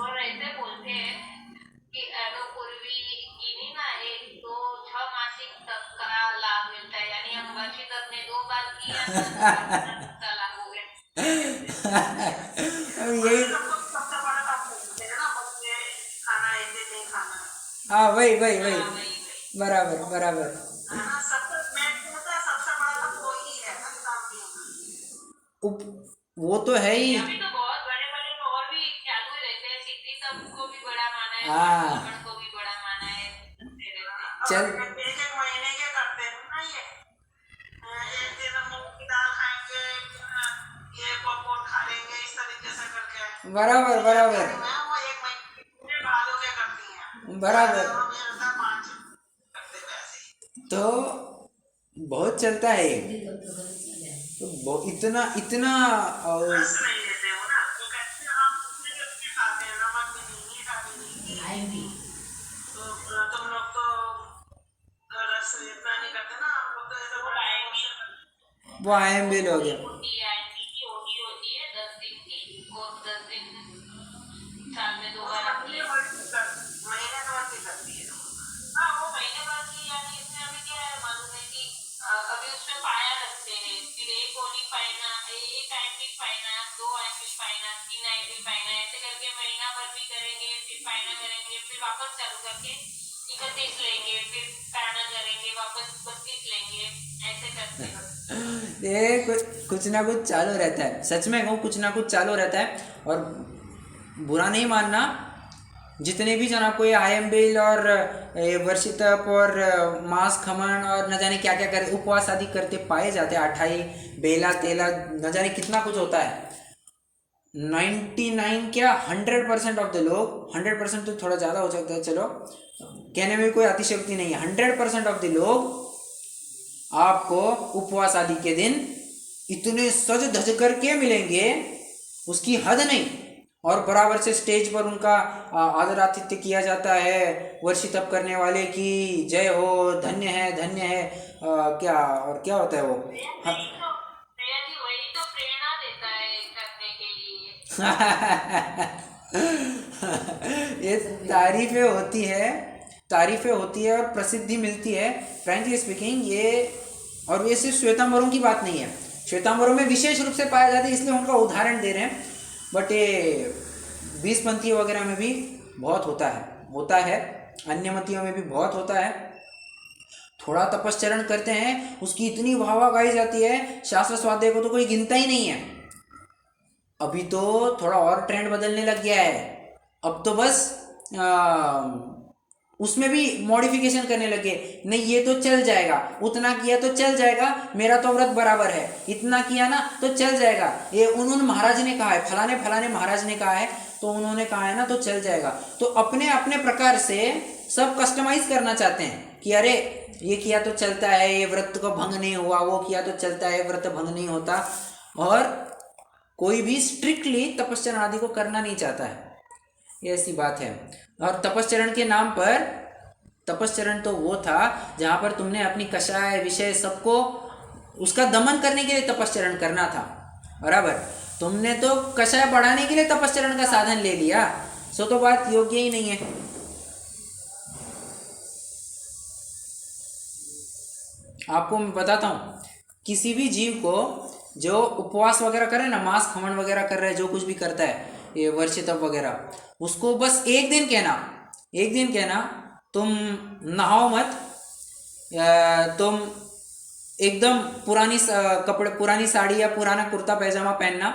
और ऐसे बोलते हैं कि अनुपूर्वी गिनी ना एक तो 6 मासिक तक का लाभ मिलता है यानी हम वर्षी तक ने 2 बार किया तो का लाभ हो गया अब यही सबसे बड़ा काम बोलते हैं ना बच्चे खाना ऐसे नहीं खाना हाँ वही वही वही हाँ, वही बराबर बराबर है ना। सबसे मैं कहता है सबसे बड़ा काम वही है ना काम वो तो है ही अभी तो बहुत बड़े बड़े और भी चालू रहते हैं सिद्धि सबको भी बड़ा माना है हाँ। ब्राह्मण को भी बड़ा माना है करते रहते हैं। चल 1 महीने के करते हैं ना ये एक दिन मूंग की दाल खाएंगे ये पॉपकॉर्न खा लेंगे इस तरीके से करके बराबर बराबर वो 1 महीने बालों के करती हैं बराबर मेरे 5 करते वैसे ही। तो बहुत चलता है ये तो इतना इतना रस नहीं लेते हो ना तो कहते हैं हम दूसरे के उसमें खाते हैं नमक भी नहीं मीठा भी नहीं तो तुम लोग तो रस इतना नहीं करते ना हम लोग तो ऐसे बड़ा वो आयम्बिल हो गया होती है आईपी की होगी होती है 10 दिन की और 10 दिन साल में 2 बार आती है महीने भर की करती है हाँ वो महीने बाद की यानी इसमें अभी क्या है मालूम है कि अभी उसमें पाया रखते हैं फिर एक ओली पाइना एक आईपी पाइना 2 आईपी पाइना 3 आईपी पाइना ऐसे करके महीना भर भी करेंगे फिर पाइना करेंगे फिर वापस चालू करके 31 लेंगे फिर पाइना करेंगे वापस 32 लेंगे ऐसे करते हैं ये कुछ ना कुछ चालू रहता है सच में कहूँ कुछ ना कुछ चालू रहता है और बुरा नहीं मानना जितने भी जन आपको ये आयम्बिल और ये वर्षितप और मांस खमन और न जाने क्या क्या कर उपवास आदि करते पाए जाते हैं अठाई बेला तेला न जाने कितना कुछ होता है 99 क्या 100% ऑफ द लोग 100% तो थोड़ा ज़्यादा हो सकता है चलो कहने में कोई अतिशयोक्ति नहीं है 100% ऑफ द लोग आपको उपवास आदि के दिन इतने सज धज करके मिलेंगे उसकी हद नहीं और बराबर से स्टेज पर उनका आदर आतिथ्य किया जाता है वर्षी तप करने वाले की जय हो धन्य है क्या और क्या होता है वो हाँ, वही तो प्रेरणा देता है करने के लिए ये तारीफें होती है और प्रसिद्धि मिलती है फ्रैंकली स्पीकिंग ये और ये सिर्फ श्वेतांबरों की बात नहीं है श्वेतांबरों में विशेष रूप से पाया जाता है इसलिए उनका उदाहरण दे रहे हैं बट ये 20 पंथी वगैरह में भी बहुत होता है अन्य मतियों में भी बहुत होता है थोड़ा तपश्चरण करते हैं उसकी इतनी वाहवा गाई जाती है शास्त्र स्वाध्याय को तो कोई गिनता ही नहीं है अभी तो थोड़ा और ट्रेंड बदलने लग गया है अब तो बस उसमें भी मॉडिफिकेशन करने लगे नहीं ये तो चल जाएगा उतना किया तो चल जाएगा मेरा तो व्रत बराबर है इतना किया ना तो चल जाएगा ये उन्होंने महाराज ने कहा है फलाने महाराज ने कहा है तो उन्होंने कहा है ना तो चल जाएगा तो अपने अपने प्रकार से सब कस्टमाइज करना चाहते हैं कि अरे ये किया तो चलता है ये व्रत को भंग नहीं हुआ वो किया तो चलता है व्रत भंग नहीं होता और कोई भी स्ट्रिक्टली तपस्चरण आदि को करना नहीं चाहता है ये ऐसी बात है और तपस्चरण के नाम पर तपस्चरण तो वो था जहाँ पर तुमने अपनी कषाय विषय सबको उसका दमन करने के लिए तपस्चरण करना था बराबर तुमने तो कषाय बढ़ाने के लिए तपस्चरण का साधन ले लिया सो तो बात योग्य ही नहीं है आपको मैं बताता हूँ किसी भी जीव को जो उपवास वगैरह करे ना मांस खमन वगैरह कर रहे हैं जो कुछ भी करता है ये वर्षितप वगैरह उसको बस एक दिन कहना तुम नहाओ मत तुम एकदम पुरानी साड़ी या पुराना कुर्ता पैजामा पहनना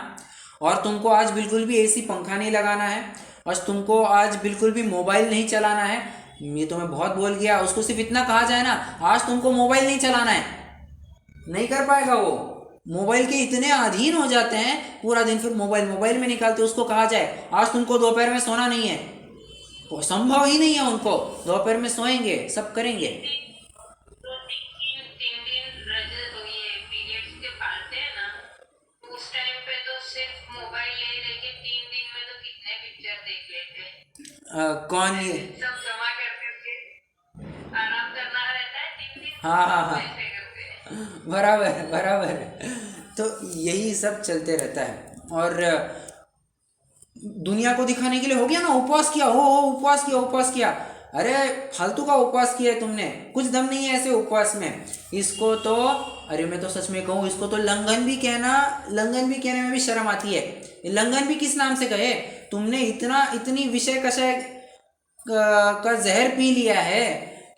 और तुमको आज बिल्कुल भी एसी पंखा नहीं लगाना है और तुमको आज बिल्कुल भी मोबाइल नहीं चलाना है ये तो मैं बहुत बोल गया उसको सिर्फ इतना कहा जाए ना आज तुमको मोबाइल नहीं चलाना है नहीं कर पाएगा वो मोबाइल के इतने अधीन हो जाते हैं, पूरा दिन फिर मोबाइल मोबाइल में निकालते। उसको कहा जाए आज तुमको दोपहर में सोना नहीं है, वो संभव ही नहीं है उनको। दोपहर में सोएंगे, सब करेंगे। तो तीन दिन ये पीरियड्स के पालते हैं ना, उस टाइम पे तो सिर्फ मोबाइल ले लेके 3 दिन में तो कितने पिक्चर देख लेते हैं। कौन ये? सब जमा करके आराम करना रहता है 3 दिन। हाँ हाँ हाँ, ऐसे करते हैं। बराबर बराबर। तो यही सब चलते रहता है। और दुनिया को दिखाने के लिए हो गया ना, उपवास किया, हो उपवास किया, उपवास किया। अरे फालतू का उपवास किया है तुमने, कुछ दम नहीं है ऐसे उपवास में। इसको तो, अरे मैं तो सच में कहूँ, इसको तो लंघन भी कहने में भी शर्म आती है। लंघन भी किस नाम से कहे? तुमने इतनी विषय कषय का जहर पी लिया है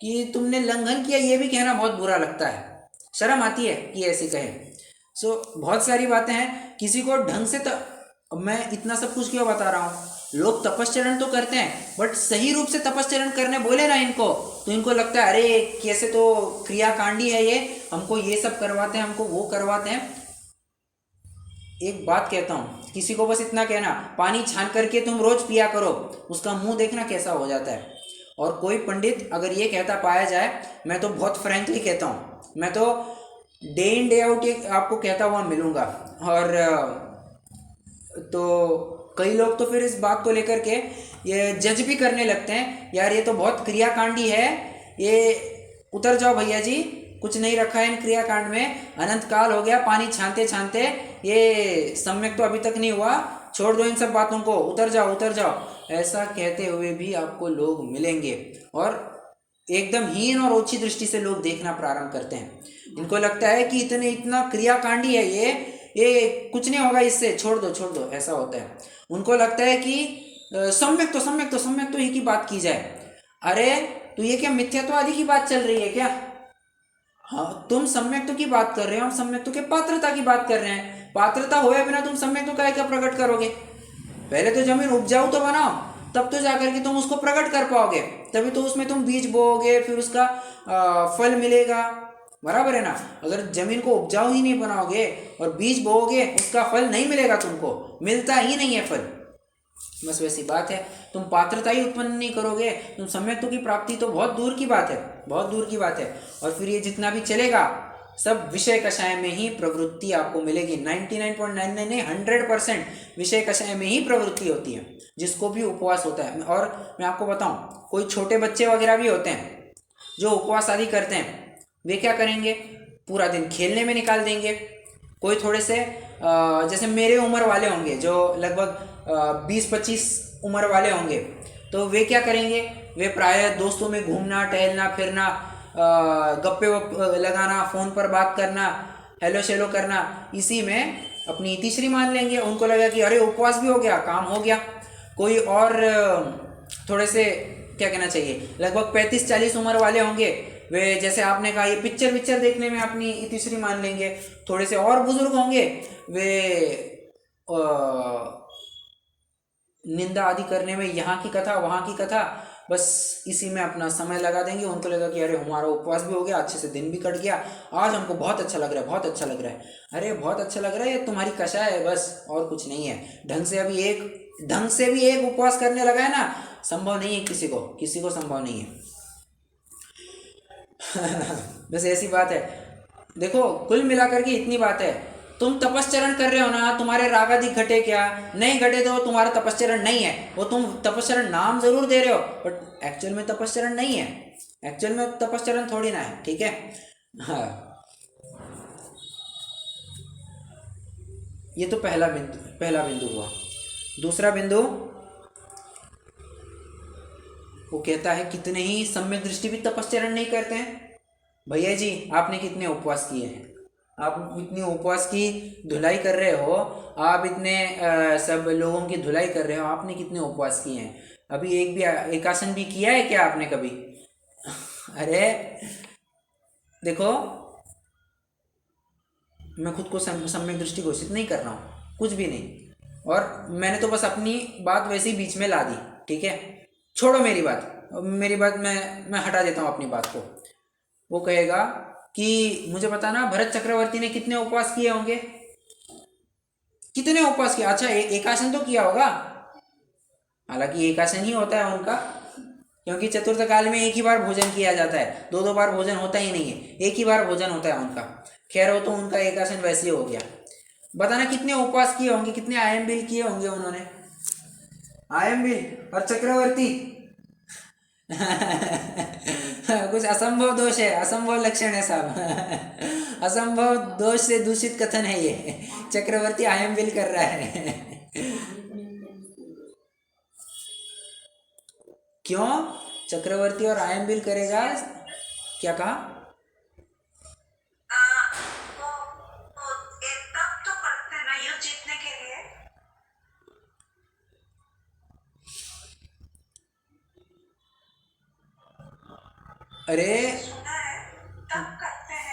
कि तुमने लंघन किया, ये भी कहना बहुत बुरा लगता है, शर्म आती है कि ऐसे कहे। सो बहुत सारी बातें हैं। किसी को ढंग से अब मैं इतना सब कुछ क्यों बता रहा हूँ? लोग तपश्चरण तो करते हैं, बट सही रूप से तपश्चरण करने बोले ना इनको, तो इनको लगता है अरे कैसे तो क्रियाकांडी है ये, हमको ये सब करवाते हैं, हमको वो करवाते हैं। एक बात कहता हूँ, किसी को बस इतना कहना, पानी छान करके तुम रोज पिया करो, उसका मुंह देखना कैसा हो जाता है। और कोई पंडित अगर ये कहता पाया जाए, मैं तो बहुत फ्रैंकली कहता हूँ, मैं तो डे इन डे आउट आपको कहता हुआ मिलूँगा। और तो कई लोग तो फिर इस बात को लेकर के ये जज भी करने लगते हैं, यार ये तो बहुत क्रियाकांडी है, ये उतर जाओ भैया जी, कुछ नहीं रखा है इन क्रियाकांड में, अनंत काल हो गया पानी छानते छानते, ये सम्यक तो अभी तक नहीं हुआ, छोड़ दो इन सब बातों को, उतर जाओ उतर जाओ। ऐसा कहते हुए भी आपको लोग मिलेंगे, और एकदम हीन और ओछी दृष्टि से लोग देखना प्रारंभ करते हैं। इनको लगता है कि इतना क्रियाकांडी है ये कुछ नहीं होगा इससे, छोड़ दो, ऐसा होता है। उनको लगता है कि सम्यक तो ही की बात की जाए। अरे तो ये क्या मिथ्यात्व आदि की बात चल रही है क्या? हाँ, तुम सम्यक्त्व की बात कर रहे हो, हम सम्यक्त्व के पात्रता की बात कर रहे हैं। पात्रता होए बिना तुम सम्यक्त्व का क्या प्रकट करोगे? पहले तो जमीन उपजाऊ तो बनाओ, तब तो जाकर के तुम उसको प्रकट कर पाओगे, तभी तो उसमें तुम बीज बोओगे, फिर उसका फल मिलेगा, बराबर है ना। अगर जमीन को उपजाऊ ही नहीं बनाओगे और बीज बोओगे, उसका फल नहीं मिलेगा, तुमको मिलता ही नहीं है फल। बस वैसी बात है, तुम पात्रता ही उत्पन्न नहीं करोगे, तुम सम्यक्त्व की प्राप्ति तो बहुत दूर की बात है, बहुत दूर की बात है। और फिर ये जितना भी चलेगा सब विषय कषाय में ही प्रवृत्ति आपको मिलेगी। 99.99 नहीं 100% विषय कषाय में ही प्रवृत्ति होती है जिसको भी उपवास होता है। और मैं आपको बताऊं, कोई छोटे बच्चे वगैरह भी होते हैं जो उपवास आदि करते हैं, वे क्या करेंगे, पूरा दिन खेलने में निकाल देंगे। कोई थोड़े से जैसे मेरे उम्र वाले होंगे, जो लगभग 20-25 उम्र वाले होंगे, तो वे क्या करेंगे, वे प्रायः दोस्तों में घूमना, टहलना, फिरना, गप्पे लगाना, फ़ोन पर बात करना, हेलो शेलो करना, इसी में अपनी इतिश्री मान लेंगे। उनको लगा कि अरे उपवास भी हो गया, काम हो गया। कोई और थोड़े से क्या कहना चाहिए, लगभग 35-40 उम्र वाले होंगे, वे जैसे आपने कहा ये पिक्चर देखने में अपनी इतिश्री मान लेंगे। थोड़े से और बुजुर्ग होंगे, वे निंदा आदि करने में, यहाँ की कथा वहाँ की कथा, बस इसी में अपना समय लगा देंगे। उनको लगा कि अरे हमारा उपवास भी हो गया, अच्छे से दिन भी कट गया, आज हमको बहुत अच्छा लग रहा है, बहुत अच्छा लग रहा है। अरे बहुत अच्छा लग रहा है, ये तुम्हारी कषाय है बस, और कुछ नहीं है। ढंग से भी एक उपवास करने लगा है ना, संभव नहीं है, किसी को संभव नहीं है। बस ऐसी बात है। देखो कुल मिलाकर के इतनी बात है, तुम तपश्चरण कर रहे हो ना, तुम्हारे रागाधिक घटे क्या, नहीं घटे तो तुम्हारा तपश्चरण नहीं है। वो तुम तपश्चरण नाम जरूर दे रहे हो, बट एक्चुअल में तपश्चरण नहीं है, एक्चुअल में तपश्चरण थोड़ी ना है, ठीक है। हाँ, ये तो पहला बिंदु हुआ। दूसरा बिंदु वो कहता है कितने ही सम्यक दृष्टि भी तपश्चरण नहीं करते हैं। भैया जी आपने कितने उपवास किए हैं, आप इतनी उपवास की धुलाई कर रहे हो, आप इतने सब लोगों की धुलाई कर रहे हो, आपने कितने उपवास किए हैं? अभी एक भी एकासन भी किया है क्या आपने कभी? अरे देखो, मैं खुद को सम्यक दृष्टि घोषित नहीं कर रहा हूँ, कुछ भी नहीं, और मैंने तो बस अपनी बात वैसे ही बीच में ला दी, ठीक है। छोड़ो मेरी बात मैं हटा देता हूँ अपनी बात को। वो कहेगा कि मुझे बताना भरत चक्रवर्ती ने कितने उपवास किए होंगे, कितने उपवास किए? अच्छा, एकासन तो किया होगा, हालांकि एकासन ही होता है उनका, क्योंकि चतुर्थ काल में एक ही बार भोजन किया जाता है, दो दो बार भोजन होता ही नहीं है, एक ही बार भोजन होता है उनका। खैर वो तो उनका एकासन वैसे ही हो गया। बताना कितने उपवास किए होंगे, कितने आयम बिल किए होंगे उन्होंने, आयम बिल और चक्रवर्ती। कुछ असंभव दोष है, असंभव लक्षण है साहब। असंभव दोष से दूषित कथन है ये। चक्रवर्ती आयम बिल कर रहा है। क्यों चक्रवर्ती और आयम बिल करेगा? क्या कहा? एक तप तो करते हैं ना युद्ध जीतने के लिए। अरे सुना है तप करते हैं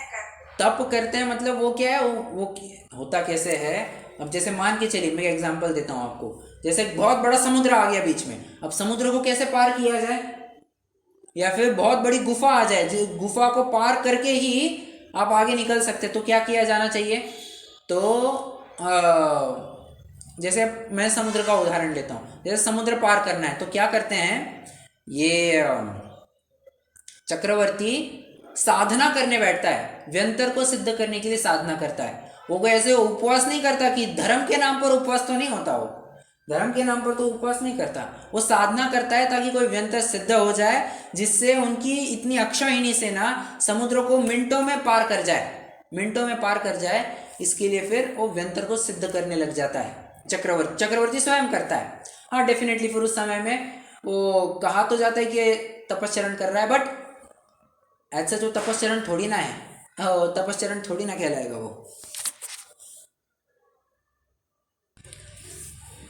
तप करते हैं मतलब वो क्या है, वो होता कैसे है? अब जैसे मान के चलिए, मैं एग्जांपल देता हूँ आपको। जैसे बहुत बड़ा समुद्र आ गया बीच में, अब समुद्र को कैसे पार किया जाए? या फिर बहुत बड़ी गुफा आ जाए, जो गुफा को पार करके ही आप आगे निकल सकते, तो क्या किया जाना चाहिए? तो जैसे मैं समुद्र का उदाहरण लेता हूँ। जैसे समुद्र पार करना है तो क्या करते हैं, ये चक्रवर्ती साधना करने बैठता है, व्यंतर को सिद्ध करने के लिए साधना करता है। वो कोई ऐसे उपवास नहीं करता कि धर्म के नाम पर उपवास तो नहीं होता, वो धर्म के नाम पर तो उपवास नहीं करता, वो साधना करता है ताकि कोई व्यंतर सिद्ध हो जाए, जिससे उनकी इतनी अक्षौहिणी सेना समुद्र को मिनटों में पार कर जाए, मिनटों में पार कर जाए। इसके लिए फिर वो व्यंतर को सिद्ध करने लग जाता है। चक्रवर्ती स्वयं करता है। हाँ डेफिनेटली फिर उस समय में वो कहा तो जाता है कि तपस्चरण कर रहा है, बट ऐसा जो तपस्चरण थोड़ी ना है, तपस्चरण थोड़ी ना कहलाएगा वो।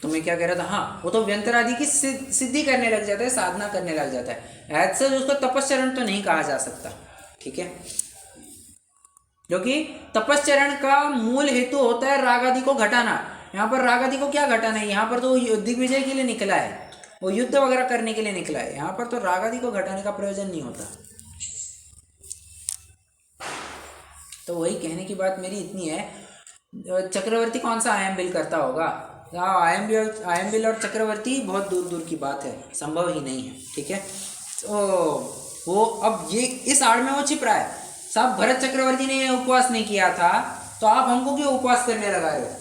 तो मैं क्या कह रहा था, हाँ वो तो व्यंतर आदि की सिद्धि करने लग जाता है, साधना करने लग जाता है। ऐसा उसको तपस्चरण तो नहीं कहा जा सकता, ठीक है? क्योंकि तपस्चरण का मूल हेतु होता है राग आदि को घटाना। यहाँ पर राग आदि को क्या घटाना है? यहाँ पर तो दिग्विजय के लिए निकला है, वो युद्ध वगैरह करने के लिए निकला है। यहाँ पर तो राग आदि को घटाने का प्रयोजन नहीं होता। तो वही कहने की बात मेरी इतनी है, चक्रवर्ती कौन सा आयम बिल करता होगा? आयम बिल और चक्रवर्ती बहुत दूर दूर की बात है, संभव ही नहीं है, ठीक है? तो वो अब ये इस आड़ में वो छिप रहा है, साहब भरत चक्रवर्ती ने उपवास नहीं किया था तो आप हमको क्यों उपवास करने लगा रहे हो?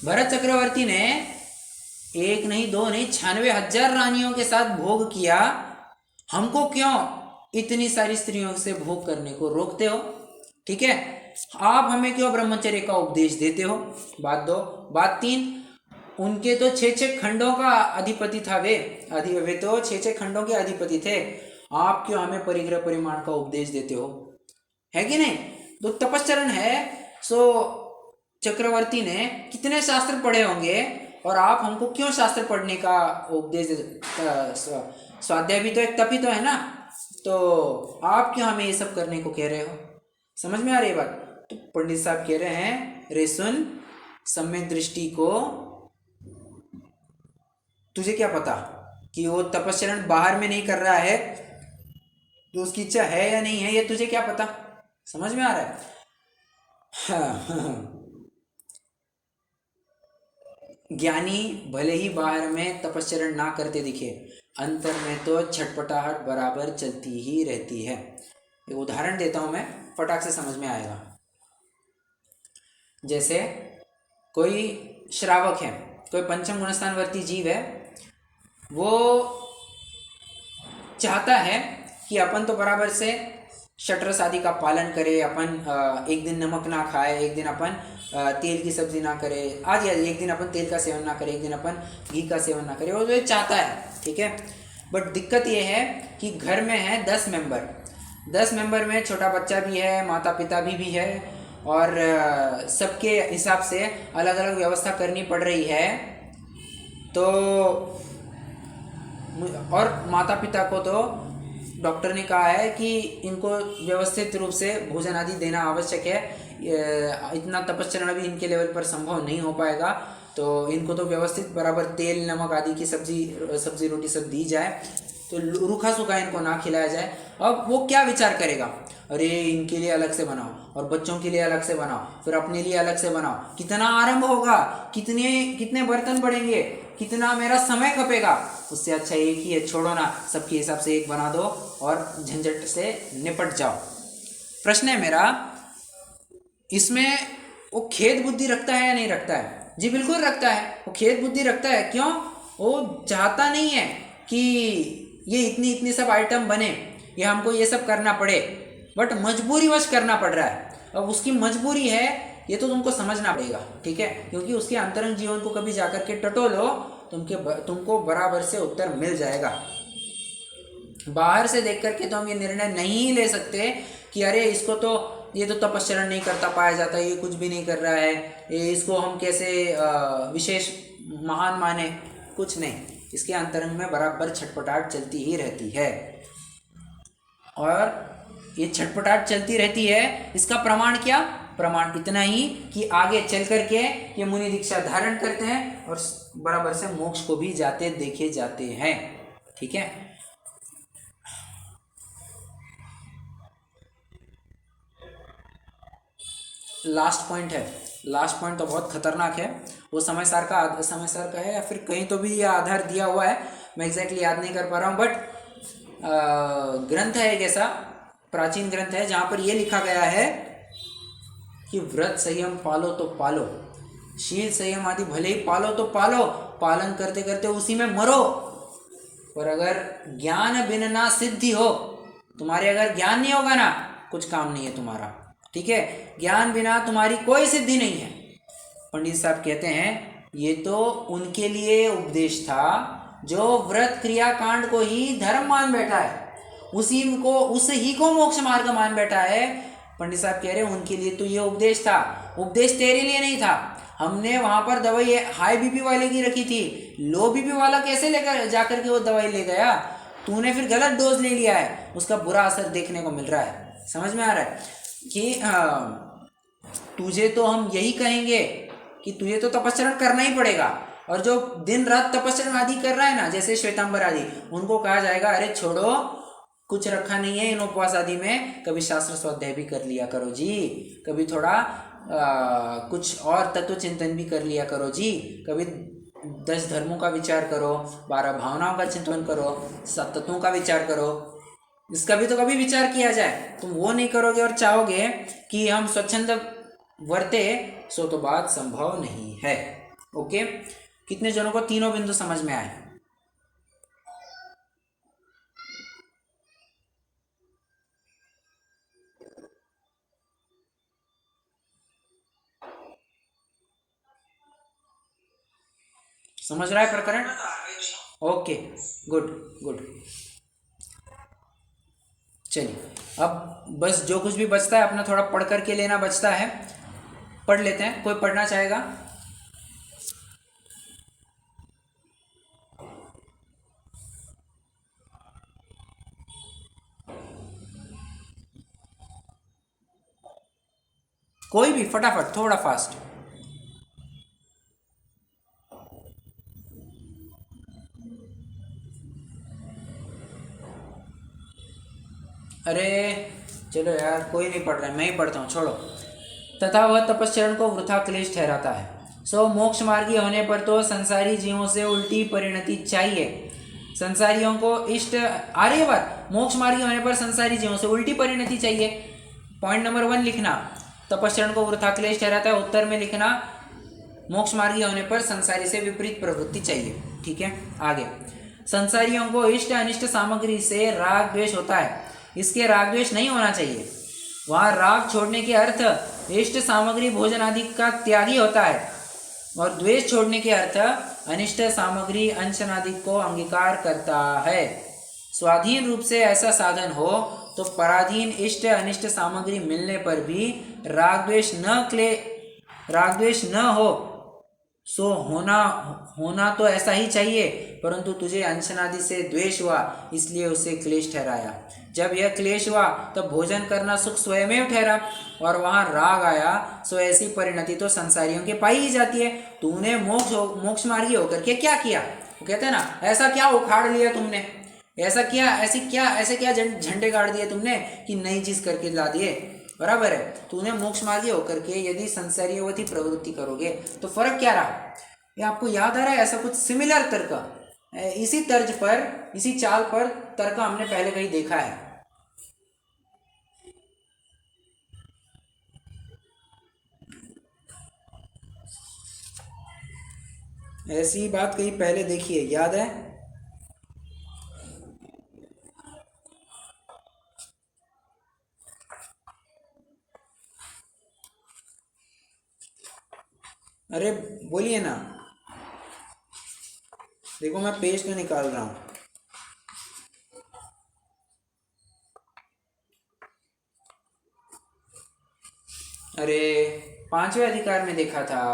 भरत चक्रवर्ती ने एक नहीं दो नहीं 96,000 रानियों के साथ भोग किया, हमको क्यों इतनी सारी स्त्रियों से भोग करने को रोकते हो? ठीक है, आप हमें क्यों ब्रह्मचर्य का उपदेश देते हो? बात 2। बात 3, उनके तो 6 खंडों का अधिपति था, वे तो 6 खंडों के अधिपति थे, आप क्यों हमें परिग्रह परिमाण का उपदेश देते हो? है कि नहीं? तो तपस्चरण है। सो चक्रवर्ती ने कितने शास्त्र पढ़े होंगे और आप हमको क्यों शास्त्र पढ़ने का उपदेश? स्वाध्याय भी तो एक तप ही तो है ना, तो आप क्यों हमें ये सब करने को कह रहे हो? समझ में आ रही है बात? तो पंडित साहब कह रहे हैं, रे सुन, सम्यक दृष्टि को, तुझे क्या पता कि वो तपस्चरण बाहर में नहीं कर रहा है, तो उसकी इच्छा है या नहीं है, ये तुझे क्या पता? समझ में आ रहा है? हाँ। ज्ञानी भले ही बाहर में तपस्चरण ना करते दिखे, अंतर में तो छटपटाहट बराबर चलती ही रहती है। एक उदाहरण देता हूं मैं, फटाक से समझ में आएगा। जैसे कोई श्रावक है, कोई पंचम गुणस्थानवर्ती जीव है, वो चाहता है कि अपन तो बराबर से शटरस आदि का पालन करे, अपन एक दिन नमक ना खाए, एक दिन अपन तेल की सब्जी ना करे, आदि आदि, एक दिन अपन तेल का सेवन ना करे, एक दिन अपन घी का सेवन ना करे, वो जो चाहता है, ठीक है? बट दिक्कत ये है कि घर में है 10 मेंबर, 10 मेंबर में छोटा बच्चा भी है, माता पिता भी है, और सबके हिसाब से अलग अलग व्यवस्था करनी पड़ रही है। तो और माता पिता को तो डॉक्टर ने कहा है कि इनको व्यवस्थित रूप से भोजन आदि देना आवश्यक है, इतना तपस्चरण अभी इनके लेवल पर संभव नहीं हो पाएगा, तो इनको तो व्यवस्थित बराबर तेल नमक आदि की सब्जी रोटी सब दी जाए। तो रूखा सूखा इनको ना खिलाया जाए। अब वो क्या विचार करेगा, अरे इनके लिए अलग से बनाओ और बच्चों के लिए अलग से बनाओ, फिर अपने लिए अलग से बनाओ, कितना आरंभ होगा, कितने बर्तन पड़ेंगे, कितना मेरा समय खपेगा। उससे अच्छा एक ही है, छोड़ो ना, सबके हिसाब से एक बना दो और झंझट से निपट जाओ। प्रश्न है मेरा, इसमें वो खेद बुद्धि रखता है या नहीं रखता है? जी बिल्कुल रखता है, वो खेद बुद्धि रखता है। क्यों? वो चाहता नहीं है कि ये इतनी सब आइटम बने, ये हमको ये सब करना पड़े, बट मजबूरीवश करना पड़ रहा है। अब उसकी मजबूरी है, ये तो तुमको समझना पड़ेगा, ठीक है, क्योंकि उसके अंतरंग जीवन को कभी जाकर के टटोलो, तुमको बराबर से उत्तर मिल जाएगा। बाहर से देख करके तो हम ये निर्णय नहीं ले सकते कि अरे इसको तो ये तो तपश्चरण नहीं करता पाया जाता, ये कुछ भी नहीं कर रहा है, ये इसको हम कैसे विशेष महान माने, कुछ नहीं। इसके अंतरंग में बराबर छटपटाहट चलती ही रहती है, और ये छटपटाहट चलती रहती है। इसका प्रमाण क्या? प्रमाण इतना ही कि आगे चल करके ये मुनि दीक्षा धारण करते हैं और बराबर से मोक्ष को भी जाते देखे जाते हैं, ठीक है। लास्ट पॉइंट है, लास्ट पॉइंट तो बहुत खतरनाक है। वो समय सार का है या फिर कहीं तो भी ये आधार दिया हुआ है, मैं एग्जैक्टली याद नहीं कर पा रहा हूँ, बट ग्रंथ है एक ऐसा प्राचीन ग्रंथ है जहाँ पर ये लिखा गया है कि व्रत संयम पालो तो पालो, शील संयम आदि भले ही पालो तो पालो, पालन करते करते उसी में मरो, पर अगर ज्ञान बिन ना सिद्धि हो, तुम्हारे अगर ज्ञान नहीं होगा ना, कुछ काम नहीं है तुम्हारा, ठीक है। ज्ञान बिना तुम्हारी कोई सिद्धि नहीं है। पंडित साहब कहते हैं ये तो उनके लिए उपदेश था जो व्रत क्रिया कांड को ही धर्म मान बैठा है, उसे ही को मोक्ष मार्ग मान बैठा है। पंडित साहब कह रहे हैं उनके लिए तो ये उपदेश था, उपदेश तेरे लिए नहीं था। हमने वहां पर दवाई हाई बीपी वाले की रखी थी, लो बीपी वाला कैसे लेकर जाकर के वो दवाई ले गया? तूने फिर गलत डोज ले लिया है, उसका बुरा असर देखने को मिल रहा है। समझ में आ रहा है कि तुझे तो हम यही कहेंगे कि तुझे तो तपस्या करना ही पड़ेगा, और जो दिन रात तपस्या आदि कर रहा है ना, जैसे श्वेतांबर आदि, उनको कहा जाएगा अरे छोड़ो, कुछ रखा नहीं है इन उपवास आदि में, कभी शास्त्र स्वाध्याय भी कर लिया करो जी, कभी थोड़ा कुछ और तत्व चिंतन भी कर लिया करो जी, कभी 10 धर्मों का विचार करो, 12 भावनाओं का चिंतन करो, 7 तत्वों का विचार करो, इसका भी तो कभी विचार किया जाए। तुम वो नहीं करोगे और चाहोगे कि हम स्वच्छंद वर्ते, सो तो बात संभव नहीं है। ओके, कितने जनों को तीनों बिंदु समझ में आए? समझ रहा है प्रकरण? Okay, good good. चलिए, अब बस जो कुछ भी बचता है अपना थोड़ा पढ़ करके लेना बचता है, पढ़ लेते हैं। कोई पढ़ना चाहेगा? कोई भी फटाफट, थोड़ा फास्ट। अरे चलो यार, कोई नहीं पढ़ रहा है, मैं ही पढ़ता हूँ, छोड़ो। तथा वह तपश्चरण को वृथा क्लेश ठहराता है। सो मोक्ष मार्गी होने पर तो संसारी जीवों से उल्टी परिणति चाहिए। संसारियों को इष्ट, आ रही है बात? मोक्ष मार्गी होने पर संसारी जीवों से उल्टी परिणति चाहिए। पॉइंट नंबर 1 लिखना, तपश्चरण को वृथा क्लेश ठहराता है। उत्तर में लिखना, मोक्ष मार्गी होने पर संसारी से विपरीत प्रवृत्ति चाहिए। ठीक है, आगे। संसारियों को इष्ट अनिष्ट सामग्री से राग द्वेष होता है, इसके राग द्वेष नहीं होना चाहिए। वहाँ राग छोड़ने के अर्थ इष्ट सामग्री भोजन आदि का त्यागी होता है, और द्वेष छोड़ने के अर्थ अनिष्ट सामग्री अंशन आदि को अंगीकार करता है। स्वाधीन रूप से ऐसा साधन हो तो पराधीन इष्ट अनिष्ट सामग्री मिलने पर भी राग द्वेष न हो, सो होना तो ऐसा ही चाहिए, परंतु तुझे अंशनादि से द्वेष हुआ इसलिए उसे क्लेश ठहराया। जब यह क्लेश हुआ तब भोजन करना सुख स्वयमेव ठहरा, और वहाँ राग आया, सो ऐसी परिणति तो संसारियों के पाई ही जाती है। तूने मोक्ष मार्गी होकर के क्या किया? वो कहते हैं ना, ऐसा क्या उखाड़ लिया तुमने ऐसे क्या झंडे गाड़ दिए तुमने कि नई चीज करके ला दिए, बराबर है। तूने मोक्ष मार्गी होकर के यदि संसारीयवती प्रवृत्ति करोगे तो फर्क क्या रहा? ये आपको याद आ रहा है? ऐसा कुछ सिमिलर तर्क इसी तर्ज पर, इसी चाल पर तर्क हमने पहले कहीं देखा है। ऐसी बात कहीं पहले देखी है, याद है? अरे बोलिए ना, देखो मैं पेज तो निकाल रहा हूं। अरे पांचवें अधिकार में देखा था।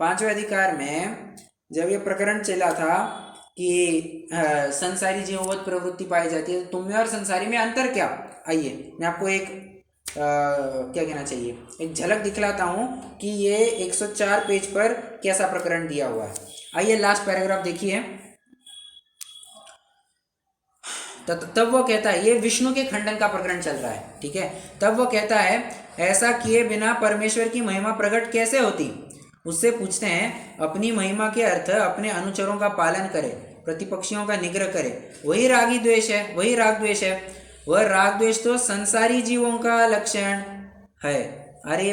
पांचवें अधिकार में जब ये प्रकरण चला था कि संसारी जीववत प्रवृत्ति पाई जाती है, तो तुम में और संसारी में अंतर क्या? आइए मैं आपको एक क्या कहना चाहिए, एक झलक दिखलाता हूं कि ये 104 पेज पर कैसा प्रकरण दिया हुआ है। आइए लास्ट पैराग्राफ देखिए। तब वो कहता है, ये विष्णु के खंडन का प्रकरण चल रहा है, ठीक है। तब वो कहता है, ऐसा किए बिना परमेश्वर की महिमा प्रकट कैसे होती? उससे पूछते हैं, अपनी महिमा के अर्थ अपने अनुचरों का पालन करे, प्रतिपक्षियों का निग्रह करे, वही रागी द्वेष है, वही राग द्वेष है। वह राग द्वेष तो संसारी जीवों का लक्षण है। अरे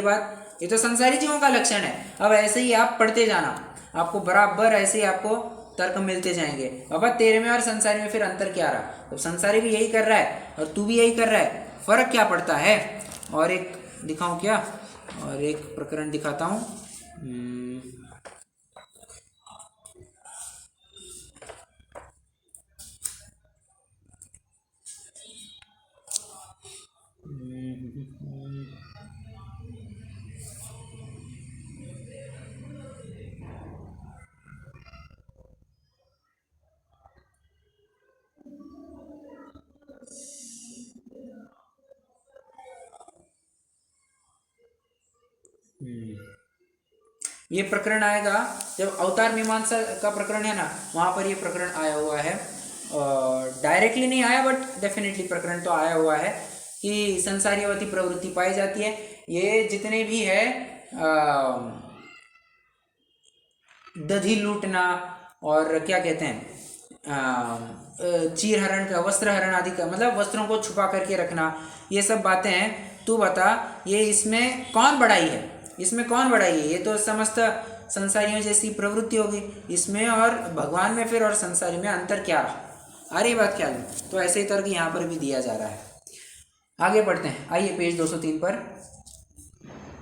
ये तो संसारी जीवों का लक्षण है। अब ऐसे ही आप पढ़ते जाना, आपको बराबर ऐसे ही आपको तर्क मिलते जाएंगे। अब तेरे में और संसारी में फिर अंतर क्या रहा? तो संसारी भी यही कर रहा है और तू भी यही कर रहा है, फर्क क्या पड़ता है? और एक दिखाऊं क्या? और एक प्रकरण दिखाता हूं। ये प्रकरण आएगा जब अवतार मीमांसा का प्रकरण है ना, वहाँ पर ये प्रकरण आया हुआ है। डायरेक्टली नहीं आया बट डेफिनेटली प्रकरण तो आया हुआ है कि संसारीवती प्रवृत्ति पाई जाती है। ये जितने भी है दधी लूटना और क्या कहते हैं चीर हरण का, वस्त्र हरण आदि का, मतलब वस्त्रों को छुपा करके रखना, ये सब बातें हैं। तू बता ये इसमें कौन बड़ाई है? इसमें कौन बड़ाई है? ये तो समस्त संसारियों जैसी प्रवृत्ति होगी। इसमें और भगवान में फिर और संसारी में अंतर क्या रहा? अरे बात क्या है? तो ऐसे ही तर्क यहाँ पर भी दिया जा रहा है। आगे बढ़ते हैं, आइए पेज 203 पर।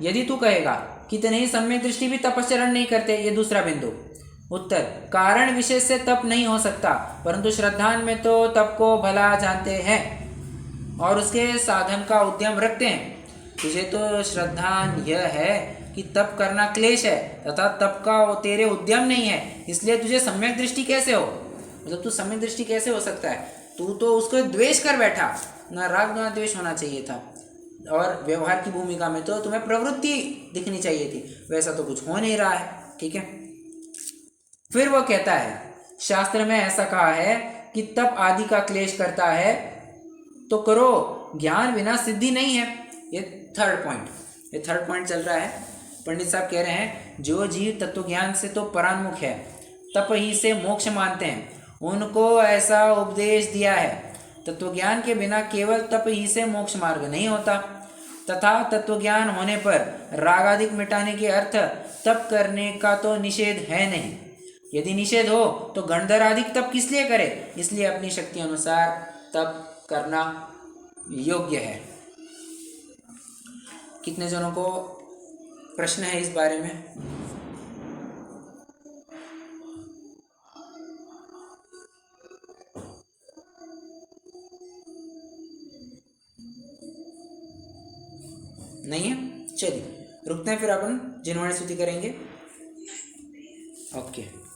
यदि तू कहेगा कितने ही सम्यक दृष्टि भी तपश्चरण नहीं करते, ये दूसरा बिंदु। उत्तर, कारण विशेष से तप नहीं हो सकता, परंतु श्रद्धान में तो तप को भला जानते हैं और उसके साधन का उद्यम रखते हैं। तुझे तो श्रद्धान यह है कि तप करना क्लेश है तथा तप का तेरे उद्यम नहीं है, इसलिए तुझे सम्यक दृष्टि कैसे हो? मतलब तू सम्यक दृष्टि कैसे हो सकता है? तू तो उसको द्वेष कर बैठा। ना राग ना द्वेष होना चाहिए था, और व्यवहार की भूमिका में तो तुम्हें प्रवृत्ति दिखनी चाहिए थी, वैसा तो कुछ हो नहीं रहा है, ठीक है। फिर वो कहता है, शास्त्र में ऐसा कहा है कि तप आदि का क्लेश करता है तो करो, ज्ञान बिना सिद्धि नहीं है। ये थर्ड पॉइंट चल रहा है। पंडित साहब कह रहे हैं, जो जीव तत्व ज्ञान से तो परान्मुख है, तप ही से मोक्ष मानते हैं, उनको ऐसा उपदेश दिया है। तत्वज्ञान के बिना केवल तप ही से मोक्ष मार्ग नहीं होता, तथा तत्वज्ञान होने पर रागादिक मिटाने के अर्थ तप करने का तो निषेध है नहीं। यदि निषेध हो तो गणधराधिक तप किस लिए करे? इसलिए अपनी शक्ति अनुसार तप करना योग्य है। कितने जनों को प्रश्न है इस बारे में? नहीं है? चलिए रुकते हैं, फिर अपन जिनवाणी स्तुति करेंगे। ओके।